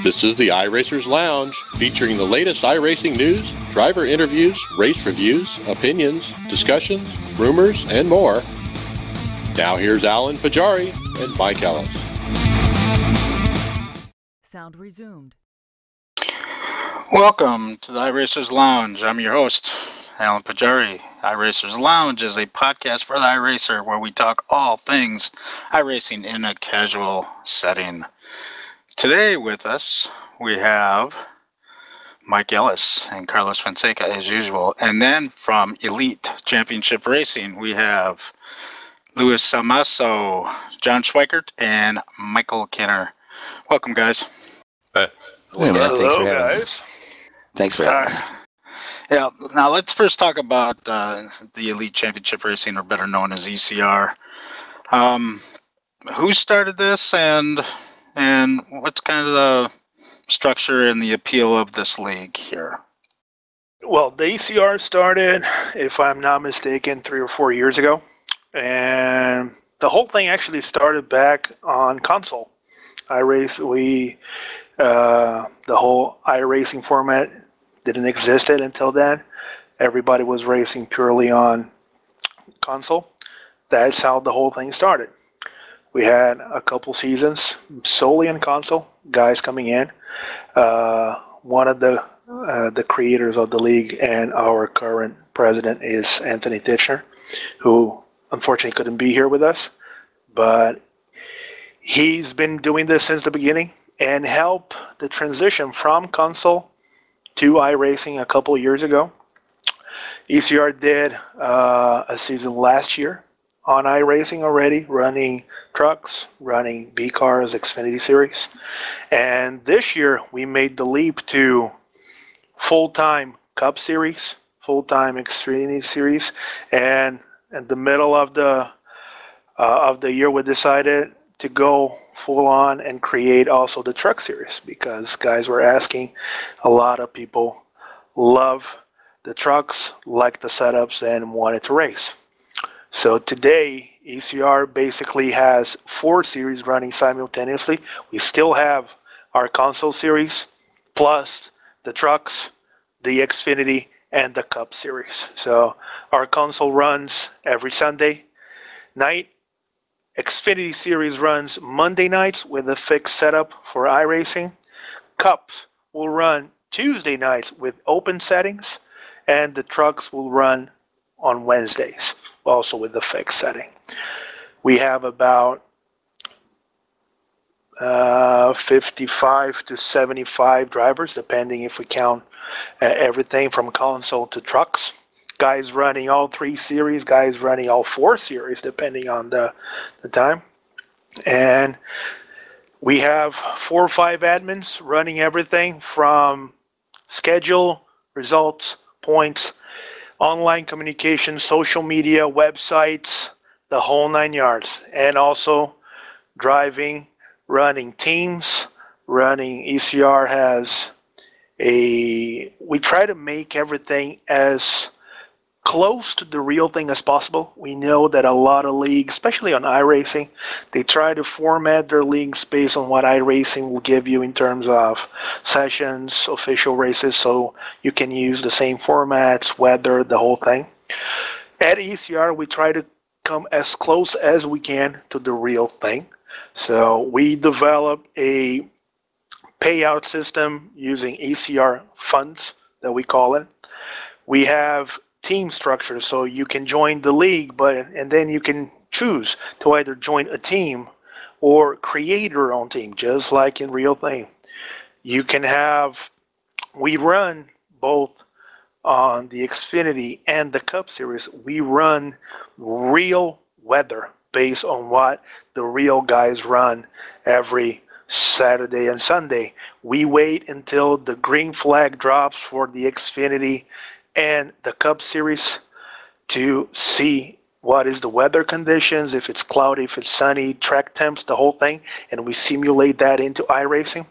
This is the iRacers Lounge, featuring the latest iRacing news, driver interviews, race reviews, opinions, discussions, rumors, and more. Now here's Alan Pajari and Mike Ellis. Sound resumed. Welcome to the iRacers Lounge. I'm your host, Alan Pajari. iRacers Lounge is a podcast for the iRacer where we talk all things iRacing in a casual setting. Today with us, we have Mike Ellis and Carlos Fonseca as usual. And then from Elite Championship Racing, we have Luis Salmaso, John Schweikert, and Michael Kenner. Welcome, guys. Hey, man, thanks for having us. Thanks for having us. Yeah, now let's first talk about the Elite Championship Racing, or better known as ECR. Who started this, and what's kind of the structure and the appeal of this league here? Well, the ECR started, if I'm not mistaken, 3 or 4 years ago. And the whole thing actually started back on console. The whole iRacing format didn't exist until then. Everybody was racing purely on console. That's how the whole thing started. We had a couple seasons solely on console, guys coming in. One of the creators of the league and our current president is Anthony Titchener, who unfortunately couldn't be here with us, but he's been doing this since the beginning and helped the transition from console to iRacing a couple of years ago. ECR did a season last year on iRacing already, running trucks, running B cars, Xfinity Series. And this year we made the leap to full-time Cup Series, full-time Xfinity Series, and in the middle of the year we decided to go full on and create also the Truck Series, because guys were asking. A lot of people love the trucks, like the setups, and wanted to race. So today, ECR basically has 4 series running simultaneously. We still have our console series, plus the trucks, the Xfinity, and the Cup series. So our console runs every Sunday night. Xfinity series runs Monday nights with a fixed setup for iRacing. Cups will run Tuesday nights with open settings, and the trucks will run on Wednesdays, also with the fixed setting. We have about 55 to 75 drivers, depending if we count everything from console to trucks. Guys running all 3 series, guys running all 4 series, depending on the time. And we have 4 or 5 admins running everything from schedule, results, points, online communication, social media, websites, the whole 9 yards. And also driving, running teams, running. ECR has we try to make everything as close to the real thing as possible. We know that a lot of leagues, especially on iRacing, they try to format their leagues based on what iRacing will give you in terms of sessions, official races, so you can use the same formats, weather, the whole thing. At ECR, we try to come as close as we can to the real thing. So we develop a payout system using ECR funds, that we call it. We have team structure, so you can join the league, and then you can choose to either join a team or create your own team, just like in real thing. You can have, we run both on the Xfinity and the Cup Series. We run real weather based on what the real guys run every Saturday and Sunday. We wait until the green flag drops for the Xfinity and the Cup Series to see what is the weather conditions, if it's cloudy, if it's sunny, track temps, the whole thing, and we simulate that into iRacing.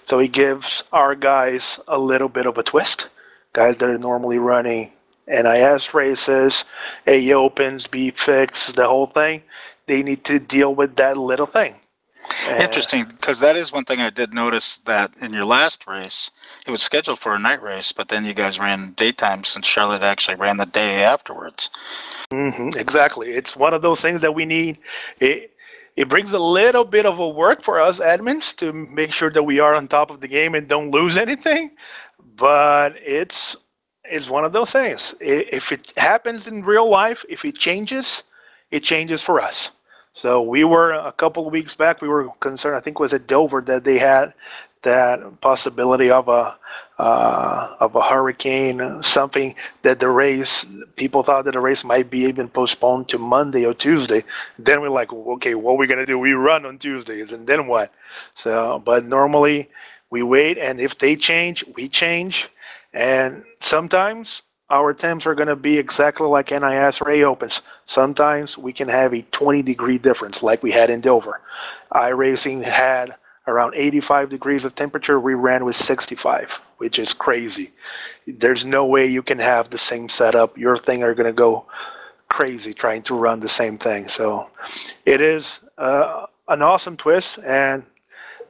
So it gives our guys a little bit of a twist. Guys that are normally running NIS races, A Opens, B Fix, the whole thing, they need to deal with that little thing. Interesting, because that is one thing I did notice, that in your last race, it was scheduled for a night race, but then you guys ran daytime since Charlotte actually ran the day afterwards. Exactly. It's one of those things that we need. It brings a little bit of a work for us admins to make sure that we are on top of the game and don't lose anything, but it's one of those things. If it happens in real life, if it changes for us. So we were, a couple of weeks back, we were concerned, I think it was at Dover, that they had that possibility of a hurricane, something that the race, people thought that the race might be even postponed to Monday or Tuesday. Then we're like, okay, what are we going to do? We run on Tuesdays, and then what? So, but normally we wait, and if they change, we change. And sometimes our attempts are going to be exactly like NIS Ray Opens. Sometimes we can have a 20-degree difference like we had in Dover. iRacing had around 85 degrees of temperature. We ran with 65, which is crazy. There's no way you can have the same setup. Your thing are going to go crazy trying to run the same thing. So it is an awesome twist, and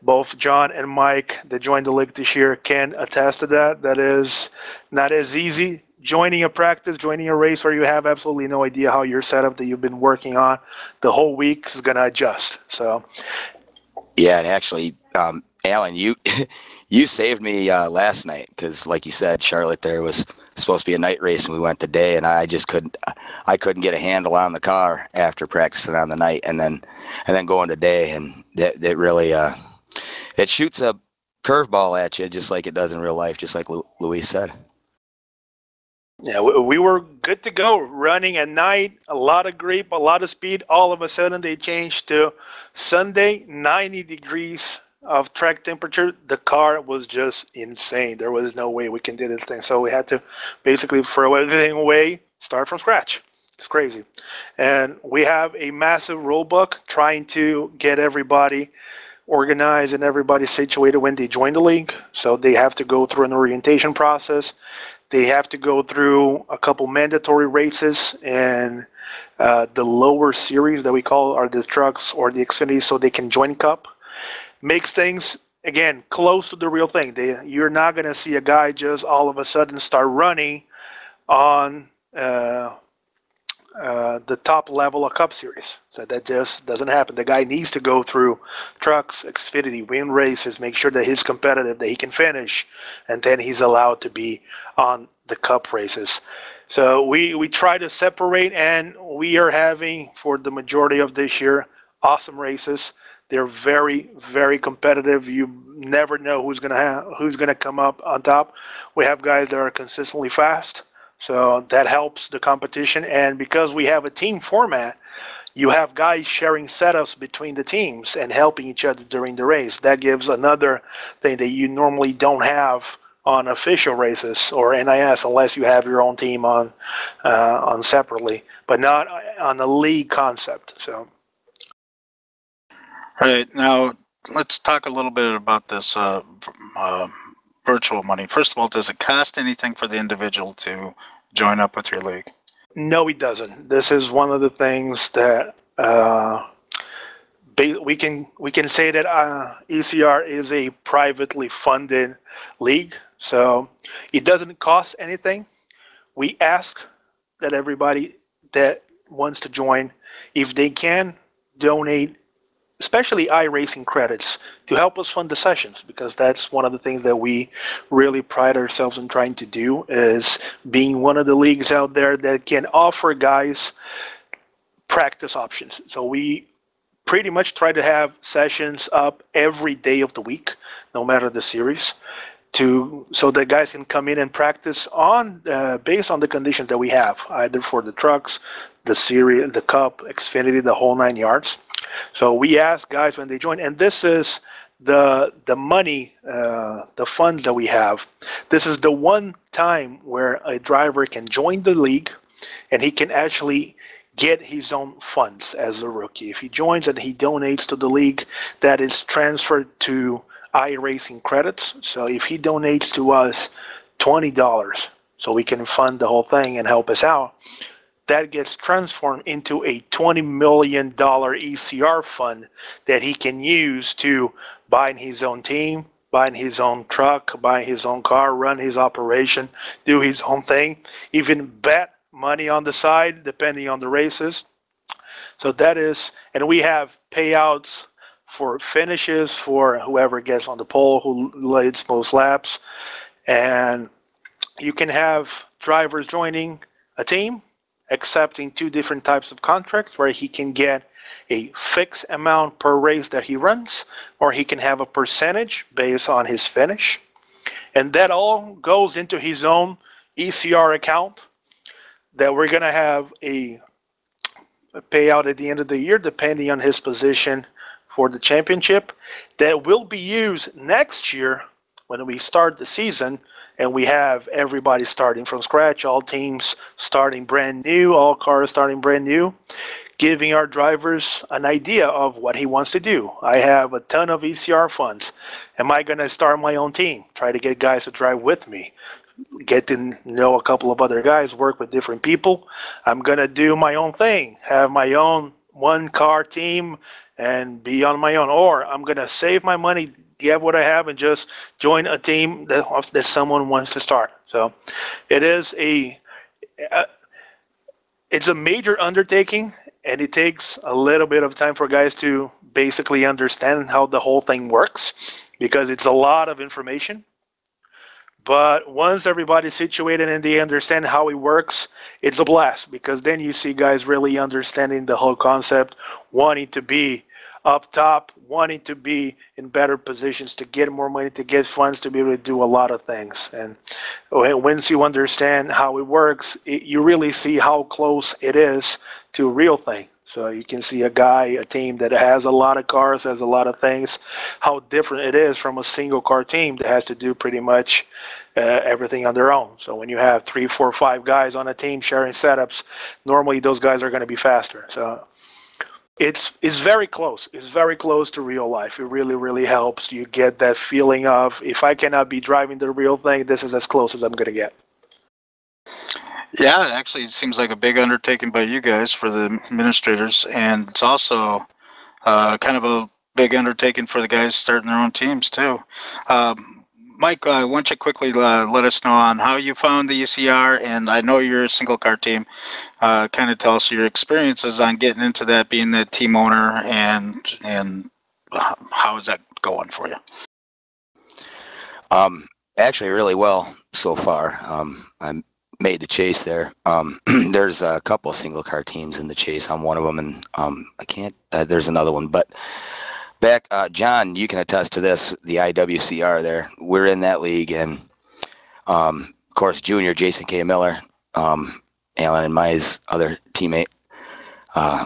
both John and Mike that joined the league this year can attest to that. That is not as easy. Joining a practice, joining a race where you have absolutely no idea how your setup that you've been working on the whole week is going to adjust. So, yeah, and actually, Alan, you you saved me last night, because, like you said, Charlotte there was supposed to be a night race, and we went the day, and I just couldn't get a handle on the car after practicing on the night, and then going to day, and that really it shoots a curveball at you just like it does in real life, just like Luis said. Yeah, we were good to go running at night, a lot of grip, a lot of speed. All of a sudden they changed to Sunday, 90 degrees of track temperature. The car was just insane. There was no way we can do this thing. So we had to basically throw everything away, start from scratch. It's crazy. And we have a massive rule book trying to get everybody organized and everybody situated when they join the league. So they have to go through an orientation process. They have to go through a couple mandatory races and the lower series that we call are the trucks or the Xfinity, so they can join Cup. Makes things, again, close to the real thing. You're not going to see a guy just all of a sudden start running on the top level of Cup Series. So that just doesn't happen. The guy needs to go through trucks, Xfinity, win races, make sure that he's competitive, that he can finish, and then he's allowed to be on the Cup races. So we try to separate, and we are having, for the majority of this year, awesome races. They're very, very competitive. You never know who's gonna come up on top. We have guys that are consistently fast. So that helps the competition, and because we have a team format, you have guys sharing setups between the teams and helping each other during the race. That gives another thing that you normally don't have on official races or NIS unless you have your own team on separately, but not on a league concept. So, all right, now let's talk a little bit about this virtual money. First of all, does it cost anything for the individual to join up with your league? No, it doesn't. This is one of the things that we can say that ECR is a privately funded league, so it doesn't cost anything. We ask that everybody that wants to join, if they can, donate, especially iRacing credits, to help us fund the sessions, because that's one of the things that we really pride ourselves in trying to do, is being one of the leagues out there that can offer guys practice options. So we pretty much try to have sessions up every day of the week, no matter the series, so that guys can come in and practice on based on the conditions that we have, either for the trucks, the series, the Cup, Xfinity, the whole 9 yards. So we ask guys when they join, and this is the money, the fund that we have. This is the one time where a driver can join the league and he can actually get his own funds as a rookie. If he joins and he donates to the league, that is transferred to iRacing credits. So if he donates to us $20 so we can fund the whole thing and help us out, that gets transformed into a $20 million ECR fund that he can use to buy his own team, buy his own truck, buy his own car, run his operation, do his own thing, even bet money on the side depending on the races. So that is, and we have payouts for finishes for whoever gets on the pole, who leads most laps. And you can have drivers joining a team, accepting 2 different types of contracts where he can get a fixed amount per race that he runs, or he can have a percentage based on his finish. And that all goes into his own ECR account that we're going to have a payout at the end of the year, depending on his position for the championship, that will be used next year when we start the season and we have everybody starting from scratch, all teams starting brand new, all cars starting brand new, giving our drivers an idea of what he wants to do. I have a ton of ECR funds. Am I going to start my own team? Try to get guys to drive with me. Get to know a couple of other guys, work with different people. I'm going to do my own thing, have my own one-car team and be on my own. Or I'm going to save my money, get what I have, and just join a team that someone wants to start. So it is it's a major undertaking, and it takes a little bit of time for guys to basically understand how the whole thing works, because it's a lot of information. But once everybody's situated and they understand how it works, it's a blast, because then you see guys really understanding the whole concept, wanting to be up top, wanting to be in better positions to get more money, to get funds, to be able to do a lot of things. And once you understand how it works, you really see how close it is to a real thing. So you can see a team that has a lot of cars, has a lot of things, how different it is from a single car team that has to do pretty much everything on their own. So when you have 3, 4, 5 guys on a team sharing setups, normally those guys are going to be faster. So it's very close. It's very close to real life. It really, really helps. You get that feeling of, if I cannot be driving the real thing, this is as close as I'm going to get. Yeah, it actually seems like a big undertaking by you guys for the administrators, and it's also kind of a big undertaking for the guys starting their own teams too. Mike, why don't you quickly let us know on how you found the ECR, and I know you're a single car team. Kind of tell us your experiences on getting into that, being the team owner, and how is that going for you? Actually, really well so far. I'm made the chase there. There's a couple of single car teams in the chase. I'm one of them, and I can't. There's another one, but back, John, you can attest to this. The IWCR there, we're in that league, and of course, Junior Jason K. Miller, Alan and my other teammate.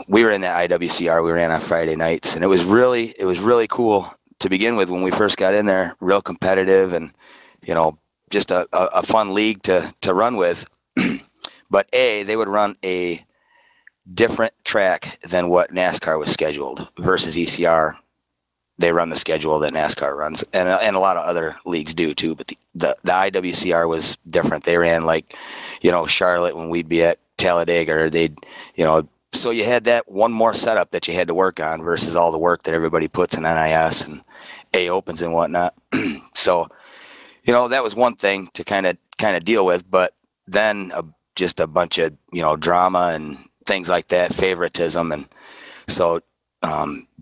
We were in that IWCR. We ran on Friday nights, and it was really cool to begin with when we first got in there. Real competitive, and just a fun league to run with. But they would run a different track than what NASCAR was scheduled versus ECR. They run the schedule that NASCAR runs, and a lot of other leagues do too. But the IWCR was different. They ran like, Charlotte when we'd be at Talladega, or they'd, so you had that one more setup that you had to work on versus all the work that everybody puts in NIS and A opens and whatnot. So, that was one thing to kind of deal with, but then just a bunch of, drama and things like that, favoritism. And so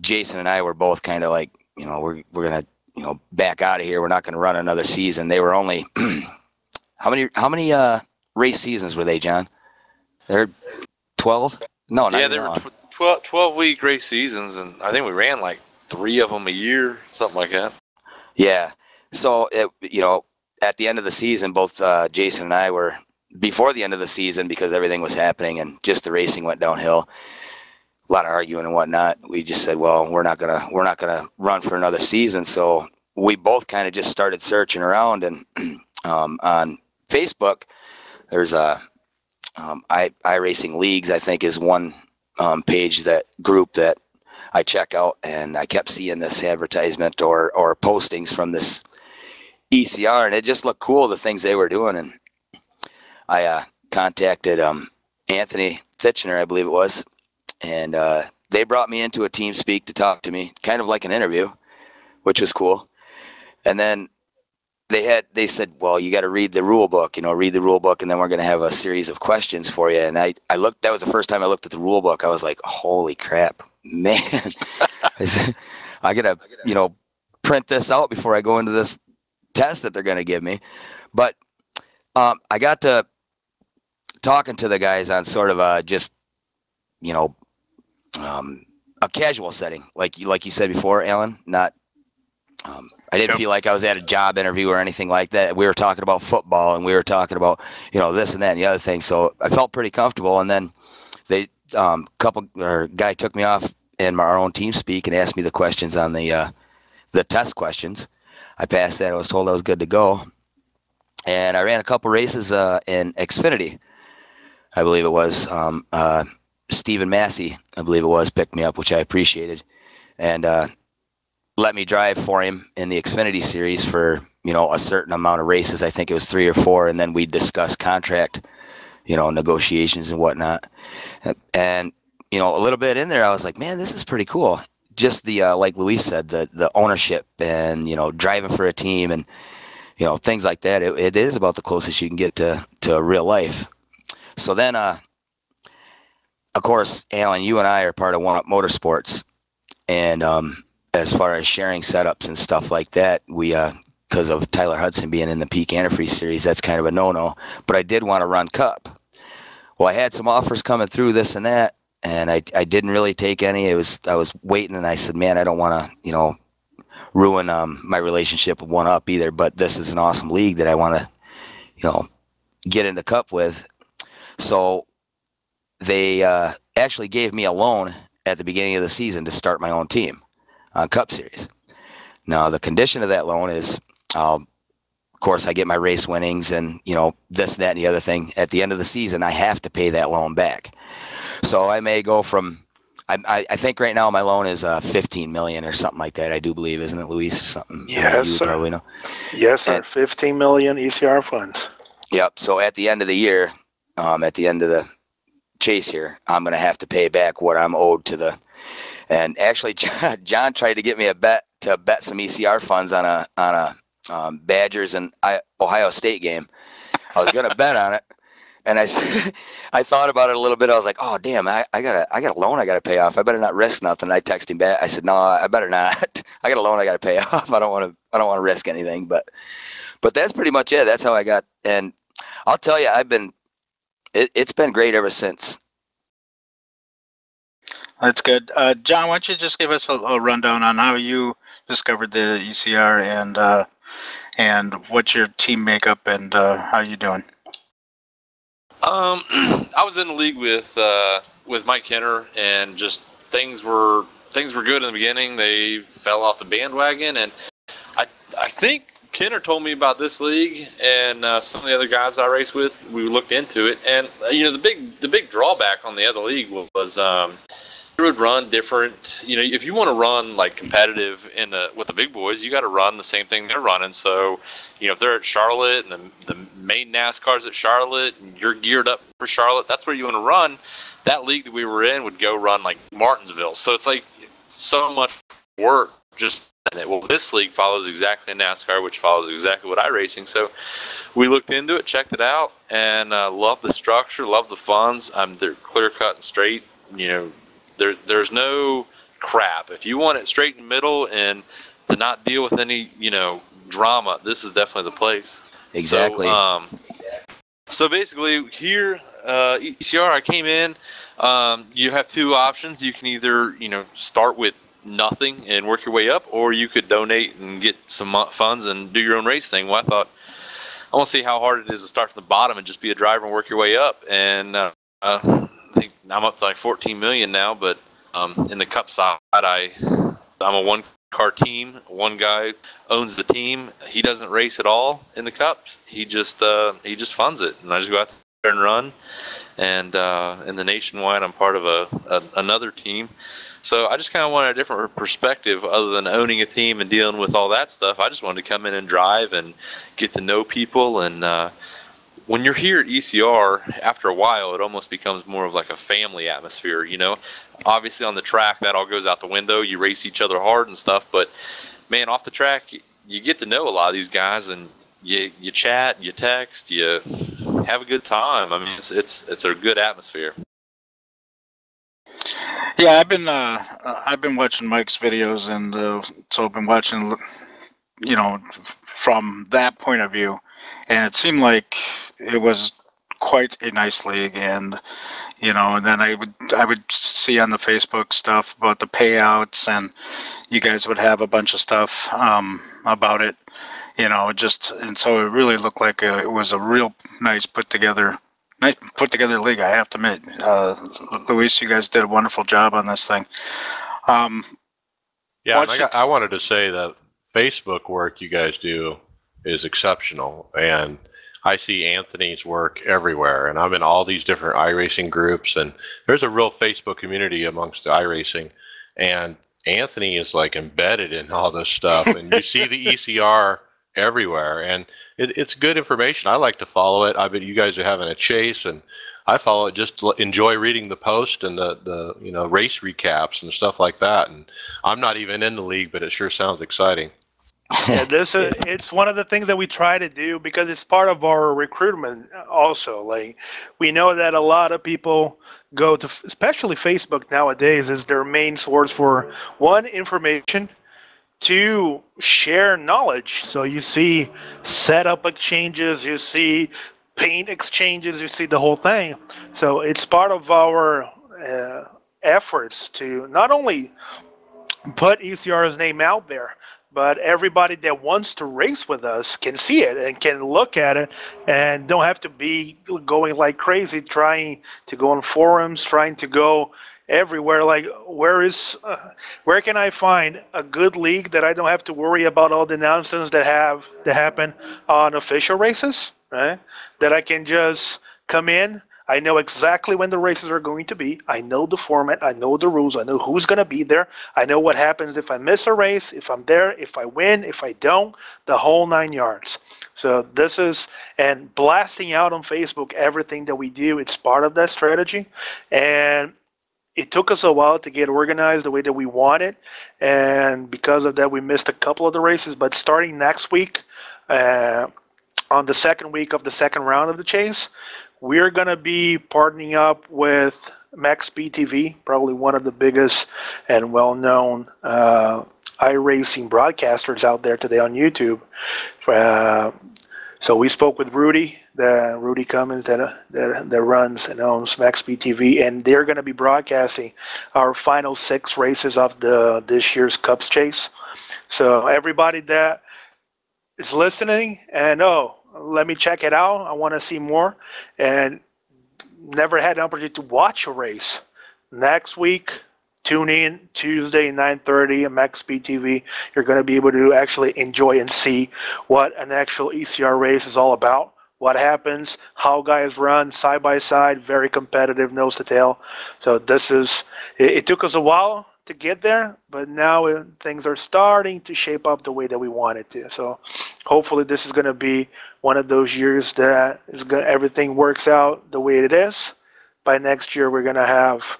Jason and I were both kind of like, we're going to, back out of here. We're not going to run another season. They were only, how many race seasons were they, John? They're 12? No, not they were 12-week race seasons, and I think we ran like 3 of them a year, something like that. Yeah. So, at the end of the season, both Jason and I were, before the end of the season, because everything was happening and just the racing went downhill, a lot of arguing and whatnot, we just said, well, we're not gonna run for another season. So we both kind of just started searching around, and on Facebook, there's iRacing Leagues, I think, is one page, that group that I check out, and I kept seeing this advertisement or postings from this ECR, and it just looked cool, the things they were doing. And I contacted Anthony Titchener, I believe it was, and they brought me into a team speak to talk to me, kind of like an interview, which was cool. And then they said, well, you got to read the rule book, read the rule book, and then we're going to have a series of questions for you. And I looked, that was the first time I looked at the rule book. I was like, holy crap, man. I got to, print this out before I go into this test that they're going to give me. But I got to talking to the guys on sort of a just, a casual setting, like you said before, Alan. Not, I didn't feel like I was at a job interview or anything like that. We were talking about football, and we were talking about this and that and the other thing. So I felt pretty comfortable. And then they guy took me off in our own team speak and asked me the questions on the test questions. I passed that. I was told I was good to go, and I ran a couple races in Xfinity. I believe it was Stephen Massey, I believe it was, picked me up, which I appreciated, and let me drive for him in the Xfinity series for, a certain amount of races. I think it was 3 or 4, and then we discussed contract, negotiations and whatnot. And, a little bit in there, I was like, man, this is pretty cool. Just the, like Luis said, the ownership and, driving for a team and, things like that. It is about the closest you can get to real life. So then, of course, Alan, you and I are part of One Up Motorsports, and as far as sharing setups and stuff like that, we because of Tyler Hudson being in the Peak Antifreeze series, that's kind of a no-no. But I did want to run Cup. Well, I had some offers coming through, this and that, and I didn't really take any. I was waiting, and I said, man, I don't want to ruin my relationship with One Up either. But this is an awesome league that I want to get into Cup with. So they actually gave me a loan at the beginning of the season to start my own team on Cup Series. Now, the condition of that loan is, of course, I get my race winnings and, this, that, and the other thing. At the end of the season, I have to pay that loan back. So I may go from, I think right now my loan is $15 million or something like that. I do believe, isn't it, Luis, or something? Yes, sir. Probably know. Yes, sir. 15 million ECR funds. Yep. So at the end of the year, at the end of the chase here, I'm going to have to pay back what I'm owed to the. And actually, John tried to get me a bet to bet some ECR funds on a Badgers and Ohio State game. I was going to bet on it, and I thought about it a little bit. I was like, oh damn, I got a loan I got to pay off. I better not risk nothing. I texted him back. I said, no, I better not. I got a loan I got to pay off. I don't want to risk anything. But that's pretty much it. That's how I got. And I'll tell you, it's been great ever since. That's good. John, why don't you just give us a rundown on how you discovered the ECR and what's your team makeup and how you doing? I was in the league with Mike Kenner, and just things were good in the beginning. They fell off the bandwagon, and I think Kenner told me about this league, and some of the other guys I raced with, we looked into it, and the big drawback on the other league was it would run different. If you want to run like competitive with the big boys, you got to run the same thing they're running. So, if they're at Charlotte and the main NASCAR's at Charlotte, and you're geared up for Charlotte, that's where you want to run. That league that we were in would go run like Martinsville. So it's like so much work just in it. Well, this league follows exactly NASCAR, which follows exactly what iRacing. So we looked into it, checked it out, and loved the structure, loved the funds. They're clear cut and straight. There's no crap. If you want it straight in the middle and to not deal with any, drama, this is definitely the place. Exactly. So basically here, ECR, I came in, you have two options. You can either, start with nothing and work your way up, or you could donate and get some funds and do your own race thing. Well, I thought, I want to see how hard it is to start from the bottom and just be a driver and work your way up. And I think I'm up to like 14 million now, but in the Cup side, I'm a one-car team. One guy owns the team. He doesn't race at all in the Cup. He just funds it, and I just go out there and run. And in the Nationwide, I'm part of another team. So I just kind of wanted a different perspective other than owning a team and dealing with all that stuff. I just wanted to come in and drive and get to know people and when you're here at ECR, after a while, it almost becomes more of like a family atmosphere, you know? Obviously on the track, that all goes out the window. You race each other hard and stuff, but man, off the track, you get to know a lot of these guys, and you chat, you text, you have a good time. I mean, it's a good atmosphere. Yeah, I've been watching Mike's videos, and so I've been watching, you know, from that point of view, and it seemed like it was quite a nice league. And you know, and then I would see on the Facebook stuff about the payouts, and you guys would have a bunch of stuff about it, you know, and so it really looked like it was a real nice put together league. I have to admit, Luis, you guys did a wonderful job on this thing. Yeah, and I wanted to say that Facebook work you guys do is exceptional, and I see Anthony's work everywhere, and I'm in all these different iRacing groups, and there's a real Facebook community amongst the iRacing, and Anthony is like embedded in all this stuff, and you see the ECR everywhere, and it's good information. I like to follow it. I bet you guys are having a chase, and I follow it just to enjoy reading the post and the you know, race recaps and stuff like that. And I'm not even in the league, but it sure sounds exciting. Yeah, it's one of the things that we try to do because it's part of our recruitment also. Like, we know that a lot of people go to, especially Facebook nowadays, is their main source for, one, information, two, share knowledge. So you see setup exchanges, you see paint exchanges, you see the whole thing. So it's part of our efforts to not only put ECR's name out there, but everybody that wants to race with us can see it and can look at it and don't have to be going like crazy trying to go on forums, trying to go everywhere. Like, where can I find a good league that I don't have to worry about all the nonsense that happen on official races, right? That I can just come in. I know exactly when the races are going to be. I know the format. I know the rules. I know who's going to be there. I know what happens if I miss a race, if I'm there, if I win, if I don't, the whole 9 yards. So this is, and blasting out on Facebook everything that we do, it's part of that strategy. And it took us a while to get organized the way that we wanted. And because of that, we missed a couple of the races. But starting next week, on the second week of the second round of the chase, we're going to be partnering up with MaxSpeed TV, probably one of the biggest and well-known iRacing broadcasters out there today on YouTube. So we spoke with Rudy Cummins that runs and owns MaxSpeed TV, and they're going to be broadcasting our final 6 races of this year's Cups chase. So everybody that is listening and let me check it out, I want to see more, and never had an opportunity to watch a race, next week, tune in Tuesday 9:30 at MaxSpeed TV. You're going to be able to actually enjoy and see what an actual ECR race is all about, what happens, how guys run side by side, very competitive, nose to tail. So it took us a while to get there, but now things are starting to shape up the way that we want it to. So hopefully this is going to be one of those years that everything works out the way it is. By next year, we're going to have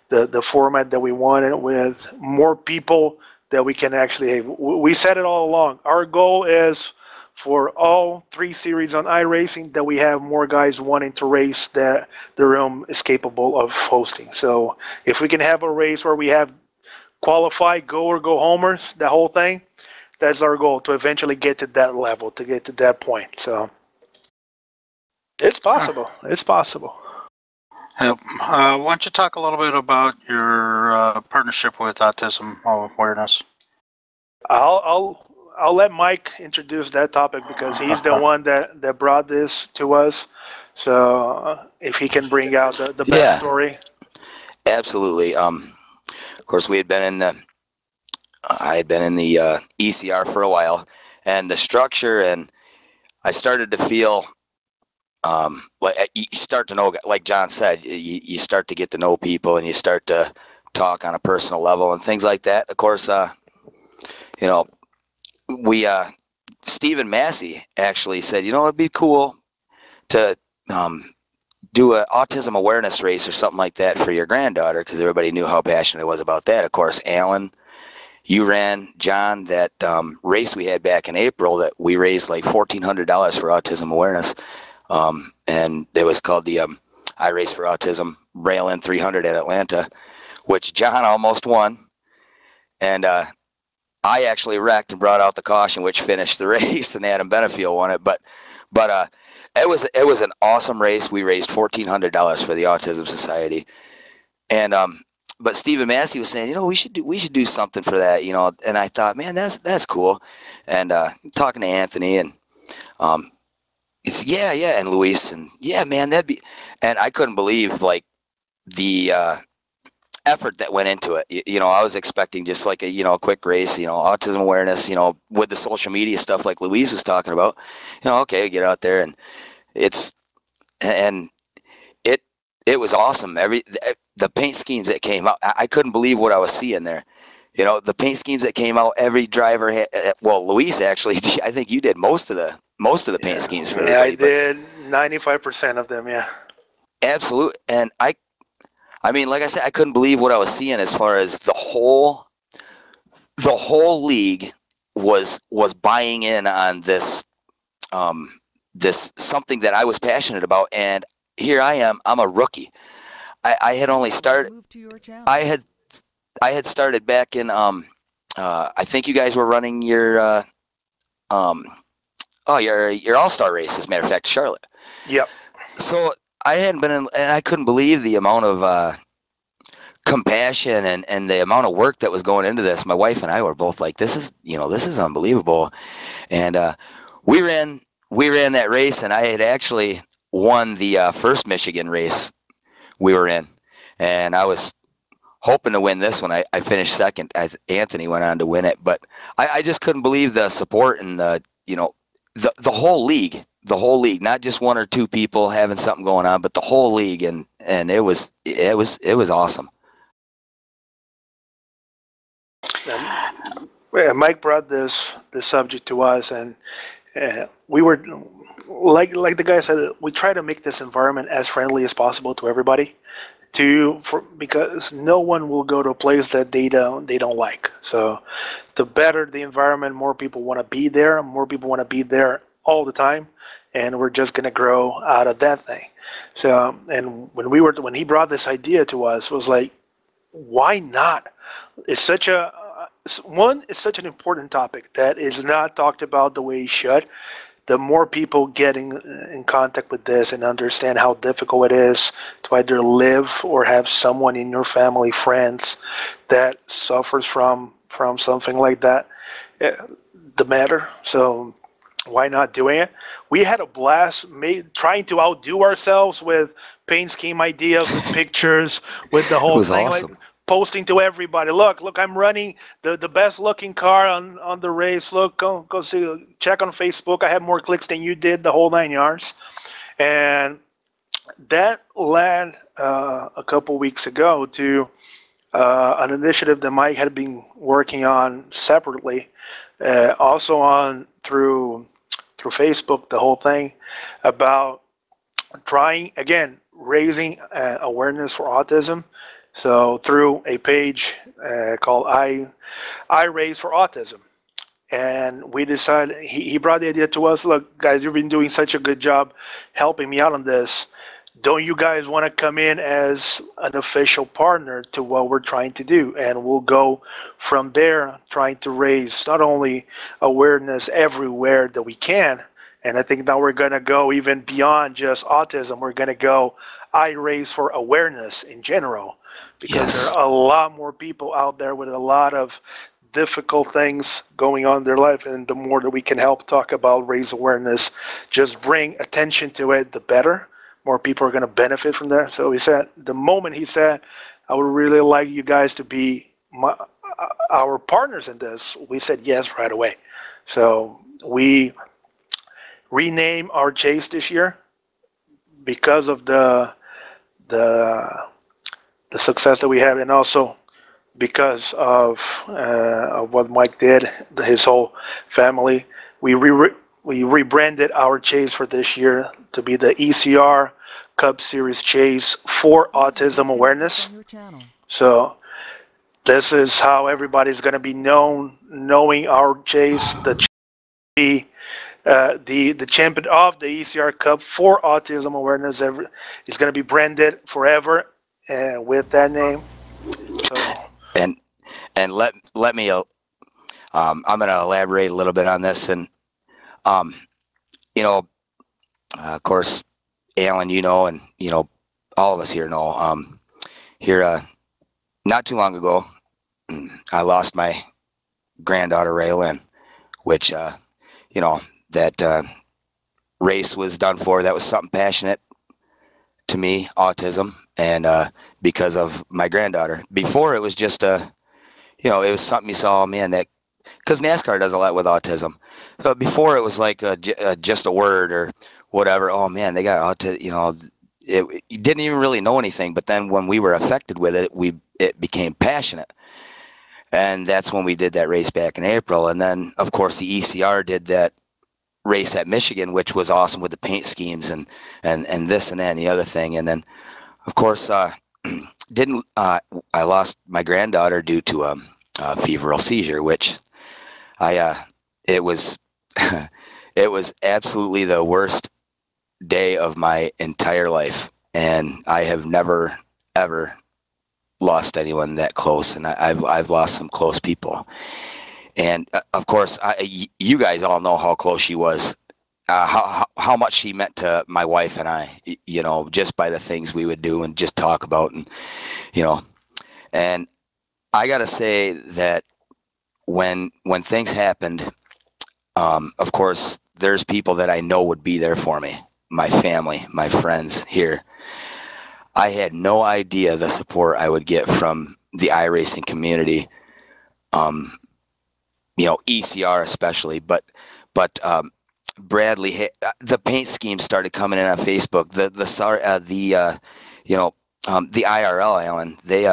the format that we wanted, with more people that we can actually. We said it all along. Our goal is for all 3 series on iRacing that we have more guys wanting to race that the room is capable of hosting. So if we can have a race where we have qualified go or go homers, the whole thing, that's our goal, to eventually get to that level, to get to that point. So it's possible. It's possible. Why don't you talk a little bit about your partnership with Autism Awareness? I'll let Mike introduce that topic because he's the one that brought this to us. So if he can bring out the backstory. Yeah, absolutely. Of course, I had been in the ECR for a while, and the structure, and I started to feel like you start to know, like John said, you start to get to know people, and you start to talk on a personal level and things like that. Of course, Stephen Massey actually said, it'd be cool to do an autism awareness race or something like that for your granddaughter, because everybody knew how passionate I was about that. Of course, Alan, you ran, John, that race we had back in April that we raised like $1,400 for autism awareness. And it was called the iRace for Autism Rail-In 300 at Atlanta, which John almost won. And I actually wrecked and brought out the caution, which finished the race, and Adam Benefield won it. But it was an awesome race. We raised $1,400 for the Autism Society, and but Stephen Massey was saying, we should do something for that, And I thought, man, that's cool. And talking to Anthony, and he said, yeah, and Luis, and yeah, man, that'd be. And I couldn't believe like the effort that went into it. I was expecting just like a quick race, autism awareness, with the social media stuff like Louise was talking about. Okay, get out there, and it was awesome. The paint schemes that came out, I couldn't believe what I was seeing there. The paint schemes that came out, every driver had, well, Luis actually, I think you did most of the paint schemes for everybody. Yeah, I did 95% of them. Yeah, absolutely. And I mean, like I said, I couldn't believe what I was seeing as far as the whole league was buying in on this something that I was passionate about. And here I am, I'm a rookie. I had only started, I had started back in, I think you guys were running your All-Star race, as a matter of fact, Charlotte. Yep. So I hadn't been in, and I couldn't believe the amount of compassion and the amount of work that was going into this. My wife and I were both like, this is unbelievable. And we ran that race, and I had actually won the first Michigan race we were in, and I was hoping to win this one. I finished second. Anthony went on to win it, but I just couldn't believe the support and the whole league. The whole league, not just one or two people having something going on, but the whole league, and it was awesome. Yeah, Mike brought this subject to us, and we were like the guy said, we try to make this environment as friendly as possible to everybody, because no one will go to a place that they don't like. So the better the environment, more people want to be there. More people want to be there all the time, and we're just going to grow out of that thing. So, and when he brought this idea to us, it was like, why not? It's such an important topic that is not talked about the way it should. The more people getting in contact with this and understand how difficult it is to either live or have someone in your family, friends, that suffers from something like that, the matter. So why not doing it? We had a blast trying to outdo ourselves with paint scheme ideas, with pictures, with the whole thing. Awesome. Like posting to everybody, look, I'm running the best looking car on the race. Look, go see, check on Facebook. I have more clicks than you did, the whole 9 yards. And that led a couple weeks ago to an initiative that Mike had been working on separately, also on through Facebook, the whole thing about trying, again, raising awareness for autism. So through a page called iRace for Autism. And we decided, he brought the idea to us, look, guys, you've been doing such a good job helping me out on this. Don't you guys want to come in as an official partner to what we're trying to do? And we'll go from there, trying to raise not only awareness everywhere that we can, and I think now we're going to go even beyond just autism. We're going to go iRace for awareness in general, because there are a lot more people out there with a lot of difficult things going on in their life, and the more that we can help talk about, raise awareness, just bring attention to it, the better. More people are going to benefit from that. So he said, the moment he said, I would really like you guys to be our partners in this, we said yes right away. So we renamed our chase this year because of the success that we had, and also because of what Mike did, his whole family. We we rebranded our chase for this year to be the ECR Cup Series Chase for Autism Awareness. So this is how everybody's going to be knowing our chase, the champion of the ECR Cup for Autism Awareness. Is going to be branded forever with that name. So and let me I'm going to elaborate a little bit on this, and of course, Alan, and all of us here know, here not too long ago, I lost my granddaughter Raylan, which that race was done for. That was something passionate to me, autism, and because of my granddaughter. Before, it was just it was something you saw, man, that, because NASCAR does a lot with autism. So before, it was like just a word or whatever. Oh man, they got autism. You didn't even really know anything. But then when we were affected with it, it became passionate, and that's when we did that race back in April. And then, of course, the ECR did that race at Michigan, which was awesome with the paint schemes and this and that and the other thing. And then, of course, I lost my granddaughter due to a febrile seizure, which it was it was absolutely the worst day of my entire life, and I have never ever lost anyone that close, and I've lost some close people. And of course, you guys all know how close she was, how much she meant to my wife and I, just by the things we would do and just talk about, and and I gotta say that when things happened, of course, there's people that I know would be there for me, my family, my friends here. I had no idea the support I would get from the iRacing community, ECR especially, but Bradley, the paint schemes started coming in on Facebook. The IRL, Alan, they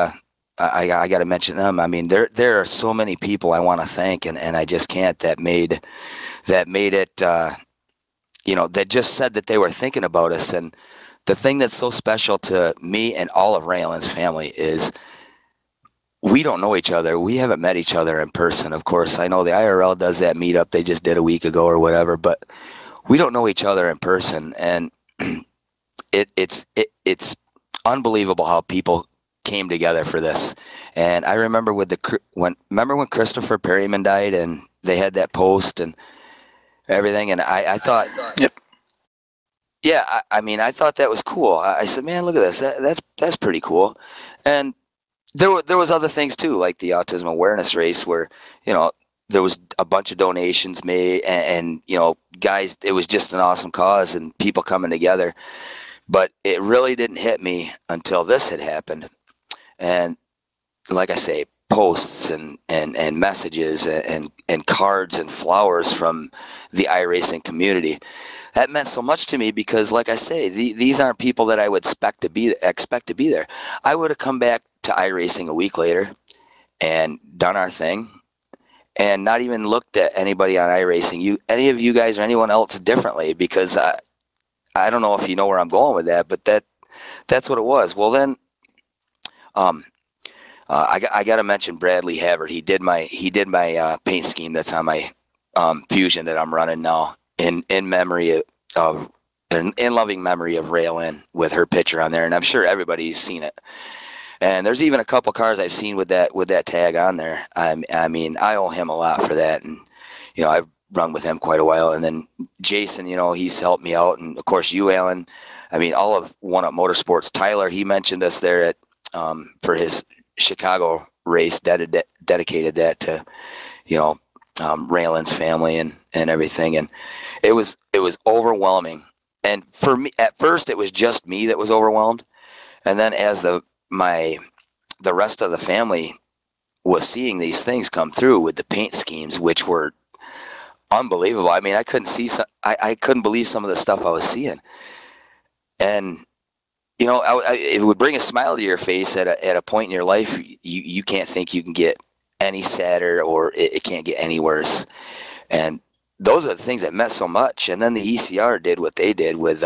I got to mention them. I mean, there are so many people I want to thank, and I just can't. That made it. That just said that they were thinking about us. And the thing that's so special to me and all of Raylan's family is we don't know each other. We haven't met each other in person. Of course, I know the IRL does that meetup they just did a week ago or whatever, but we don't know each other in person, and it's unbelievable how people came together for this. And I remember when Christopher Perryman died, and they had that post and everything, and I thought, yep. Yeah, I thought that was cool. I said, man, look at this. That's pretty cool. And there was other things too, like the autism awareness race, where there was a bunch of donations made, and guys, it was just an awesome cause and people coming together. But it really didn't hit me until this had happened. And like I say, posts and messages and cards and flowers from the iRacing community. That meant so much to me because, like I say, these aren't people that I would expect to be there. I would have come back to iRacing a week later and done our thing and not even looked at anybody on iRacing, any of you guys or anyone else differently, because I don't know if you know where I'm going with that, but that's what it was. Well, then I got to mention Bradley Havard. He did my paint scheme that's on my Fusion that I'm running now, in memory of in loving memory of Raylan, with her picture on there, and I'm sure everybody's seen it. And there's even a couple cars I've seen with that tag on there. I mean, I owe him a lot for that, and I've run with him quite a while. And then Jason, he's helped me out, and of course you, Alan. I mean, all of One Up Motorsports. Tyler, he mentioned us there at for his Chicago race, dedicated that to Raylan's family and everything. And it was overwhelming. And for me, at first, it was just me that was overwhelmed, and then as the rest of the family was seeing these things come through with the paint schemes, which were unbelievable. I mean, I couldn't believe some of the stuff I was seeing, and it would bring a smile to your face at a point in your life. You can't think you can get any sadder, or it can't get any worse. And those are the things that meant so much. And then the ECR did what they did with,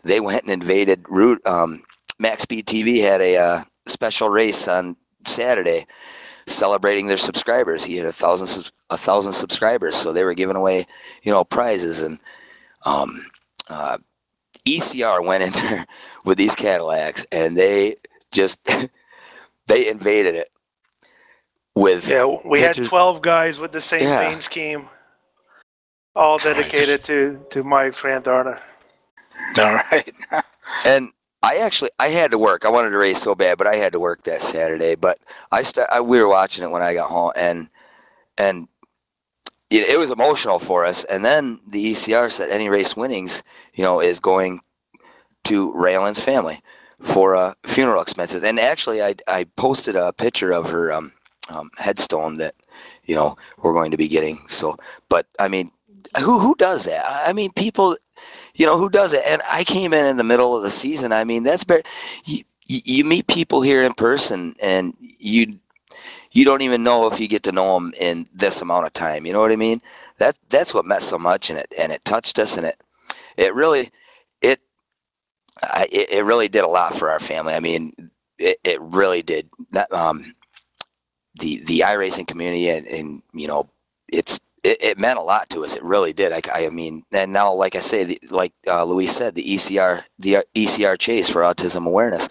they went and invaded Max Speed TV had a special race on Saturday celebrating their subscribers. He had 1,000 subscribers, so they were giving away, prizes. And ECR went in there with these Cadillacs, and they just they invaded it with. Yeah, we had pictures. 12 guys with the same paint scheme, all dedicated to Mike's Grand Darner. All right. And I had to work. I wanted to race so bad, but I had to work that Saturday. But we were watching it when I got home, and it was emotional for us. And then the ECR said any race winnings, is going to Raylan's family for funeral expenses. And actually, I posted a picture of her headstone that we're going to be getting. So, but I mean, who does that? I mean, people. Who does it? And I came in the middle of the season. I mean, that's better. You meet people here in person, and you don't even know if you get to know them in this amount of time. You know what I mean? That's what meant so much, and it touched us, and it really did a lot for our family. I mean, it really did. The iRacing community, and it meant a lot to us. It really did. I mean, and now, like I say, like Luis said, the ECR chase for autism awareness,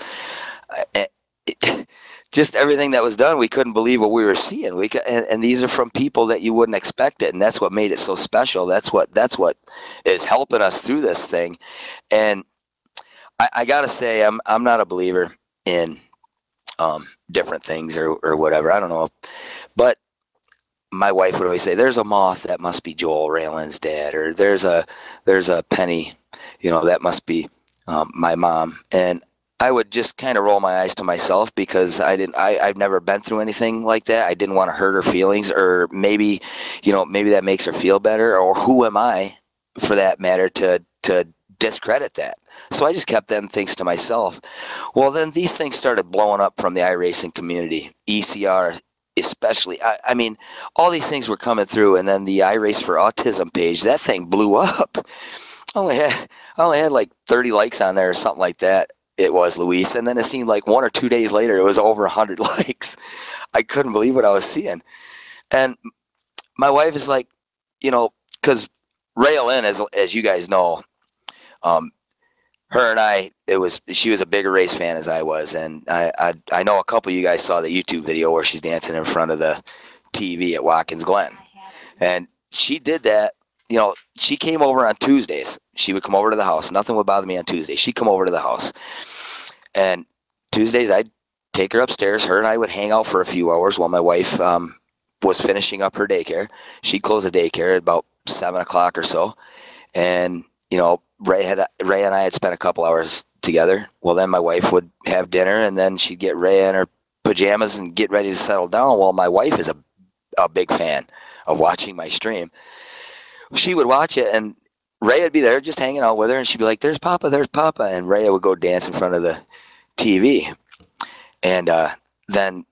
just everything that was done, we couldn't believe what we were seeing. And these are from people that you wouldn't expect it, and that's what made it so special. That's what is helping us through this thing. And I gotta say, I'm not a believer in different things or whatever. I don't know, but my wife would always say, "There's a moth, that must be Joel Raylan's dad," or there's a penny, that must be my mom. And I would just kind of roll my eyes to myself because I've never been through anything like that. I didn't want to hurt her feelings, or maybe that makes her feel better, or who am I, for that matter, to discredit that. So I just kept them things to myself. Well, then these things started blowing up from the iRacing community, ECR especially. I mean, all these things were coming through, and then the iRace for Autism page, that thing blew up. I only had like 30 likes on there or something like that. It was, Luis, and then it seemed like 1 or 2 days later it was over 100 likes. I couldn't believe what I was seeing. And my wife is like, because Raylin, as you guys know, her and I, she was a bigger race fan as I was, and I know a couple of you guys saw the YouTube video where she's dancing in front of the TV at Watkins Glen, and she did that. She came over on Tuesdays. She would come over to the house. Nothing would bother me on Tuesdays. She'd come over to the house, and Tuesdays I'd take her upstairs. Her and I would hang out for a few hours while my wife was finishing up her daycare. She'd close the daycare at about 7 o'clock or so, and Ray and I had spent a couple hours together. Well, then my wife would have dinner, and then she'd get Ray in her pajamas and get ready to settle down. Well, my wife is a big fan of watching my stream. She would watch it, and Ray would be there just hanging out with her, and she'd be like, "There's Papa, there's Papa," and Ray would go dance in front of the TV. And then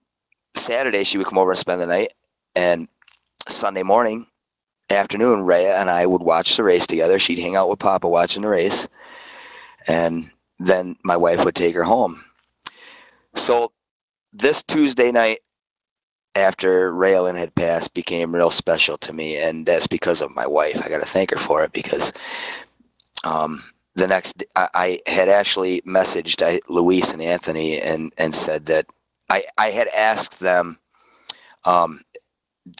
Saturday she would come over and spend the night, and Sunday morning, afternoon, Rhea and I would watch the race together. She'd hang out with Papa watching the race, and then my wife would take her home. So this Tuesday night after Raylin had passed became real special to me, and that's because of my wife. I got to thank her for it, because the next I had actually messaged Luis and Anthony and said that I had asked them,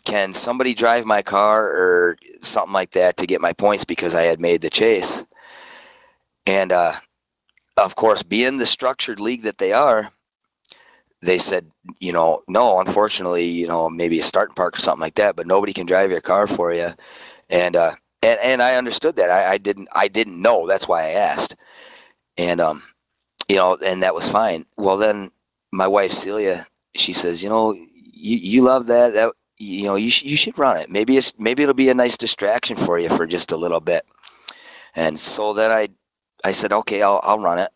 can somebody drive my car or something like that to get my points, because I had made the chase. And of course, being the structured league that they are, they said, no, unfortunately, maybe a starting park or something like that, but nobody can drive your car for you. And I understood that. I didn't know. That's why I asked. And and that was fine. Well, then my wife Celia, she says, you love that you should run it. Maybe it'll be a nice distraction for you for just a little bit. And so then I said, okay, I'll run it.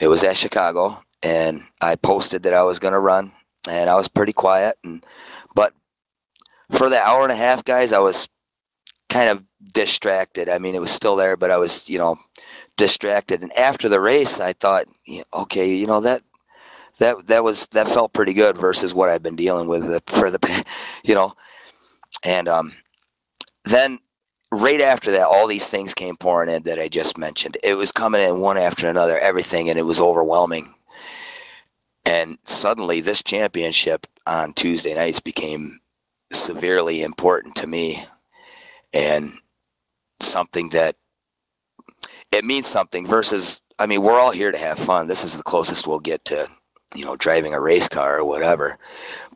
It was at Chicago, and I posted that I was going to run, and I was pretty quiet. But for the hour and a half, guys, I was kind of distracted. I mean, it was still there, but I was, distracted. And after the race, I thought, okay, that felt pretty good versus what I've been dealing with and then right after that, all these things came pouring in that I just mentioned. It was coming in one after another, everything, and it was overwhelming. And suddenly this championship on Tuesday nights became severely important to me, and something that it means something versus, I mean, we're all here to have fun. This is the closest we'll get to, driving a race car or whatever.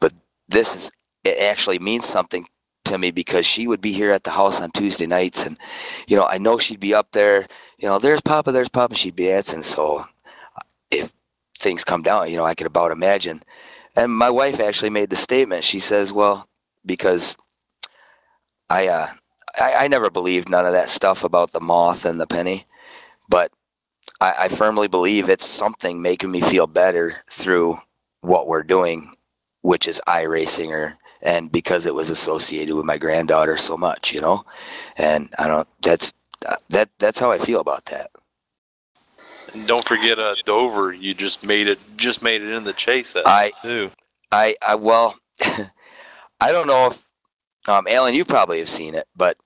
But it actually means something to me because she would be here at the house on Tuesday nights, and, I know she'd be up there, there's Papa, and she'd be dancing. So if things come down, I could about imagine. And my wife actually made the statement. She says, well, because I never believed none of that stuff about the moth and the penny, but I firmly believe it's something making me feel better through what we're doing, which is iRacing, and because it was associated with my granddaughter so much, and that's how I feel about that. And don't forget Dover. You just made it in the chase too. Well, I don't know if Alan, you probably have seen it, but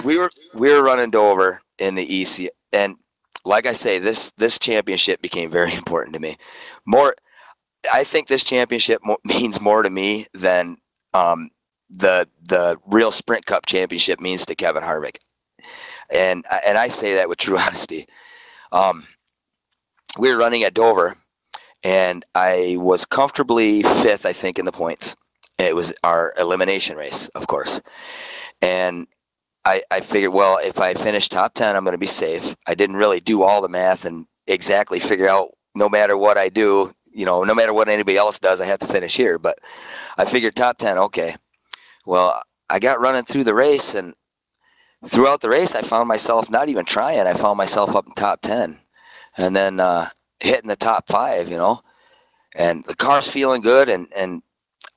we were running Dover in the EC, and like I say, this championship became very important to me. I think this championship means more to me than the real Sprint Cup championship means to Kevin Harvick, and I say that with true honesty. We were running at Dover, and I was comfortably fifth, I think, in the points. It was our elimination race, of course. And I figured, well, if I finish top 10, I'm going to be safe. I didn't really do all the math and exactly figure out no matter what I do, no matter what anybody else does, I have to finish here. But I figured top 10, okay. Well, I got running through the race, and throughout the race, I found myself not even trying. I found myself up in top 10 and then hitting the top 5, and the car's feeling good. And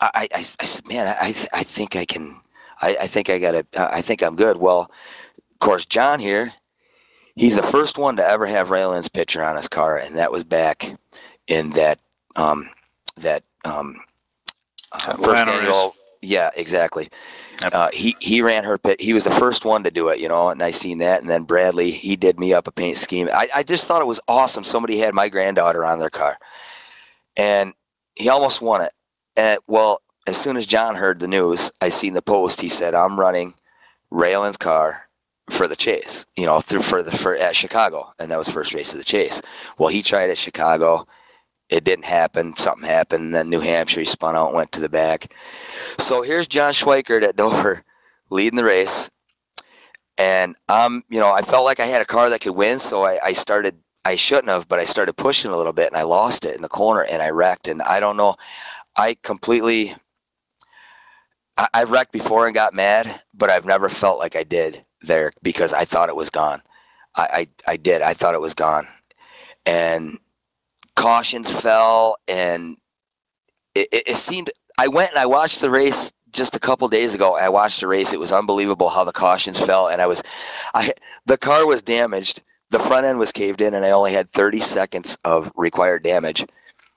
I said, man, I think I can. I think I got it. I think I'm good. Well, of course, John here, he's the first one to ever have Raylan's picture on his car, and that was back in that first annual. Yeah, exactly. Yep. He ran her pit. He was the first one to do it, and I seen that. And then Bradley, he did me up a paint scheme. I just thought it was awesome. Somebody had my granddaughter on their car, and he almost won it. And well, as soon as John heard the news, I seen the post. He said, "I'm running Raylan's car for the chase, at Chicago," and that was first race of the chase. Well, he tried at Chicago. It didn't happen. Something happened. And then New Hampshire, he spun out and went to the back. So here's John Schweikert at Dover leading the race. And I felt like I had a car that could win. So I shouldn't have, but I started pushing a little bit, and I lost it in the corner, and I wrecked. And I don't know, I wrecked before and got mad, but I've never felt like I did there because I thought it was gone. I did. I thought it was gone. And cautions fell, and it seemed, I went and I watched the race just a couple days ago. I watched the race. It was unbelievable how the cautions fell, and the car was damaged. The front end was caved in, and I only had 30 seconds of required damage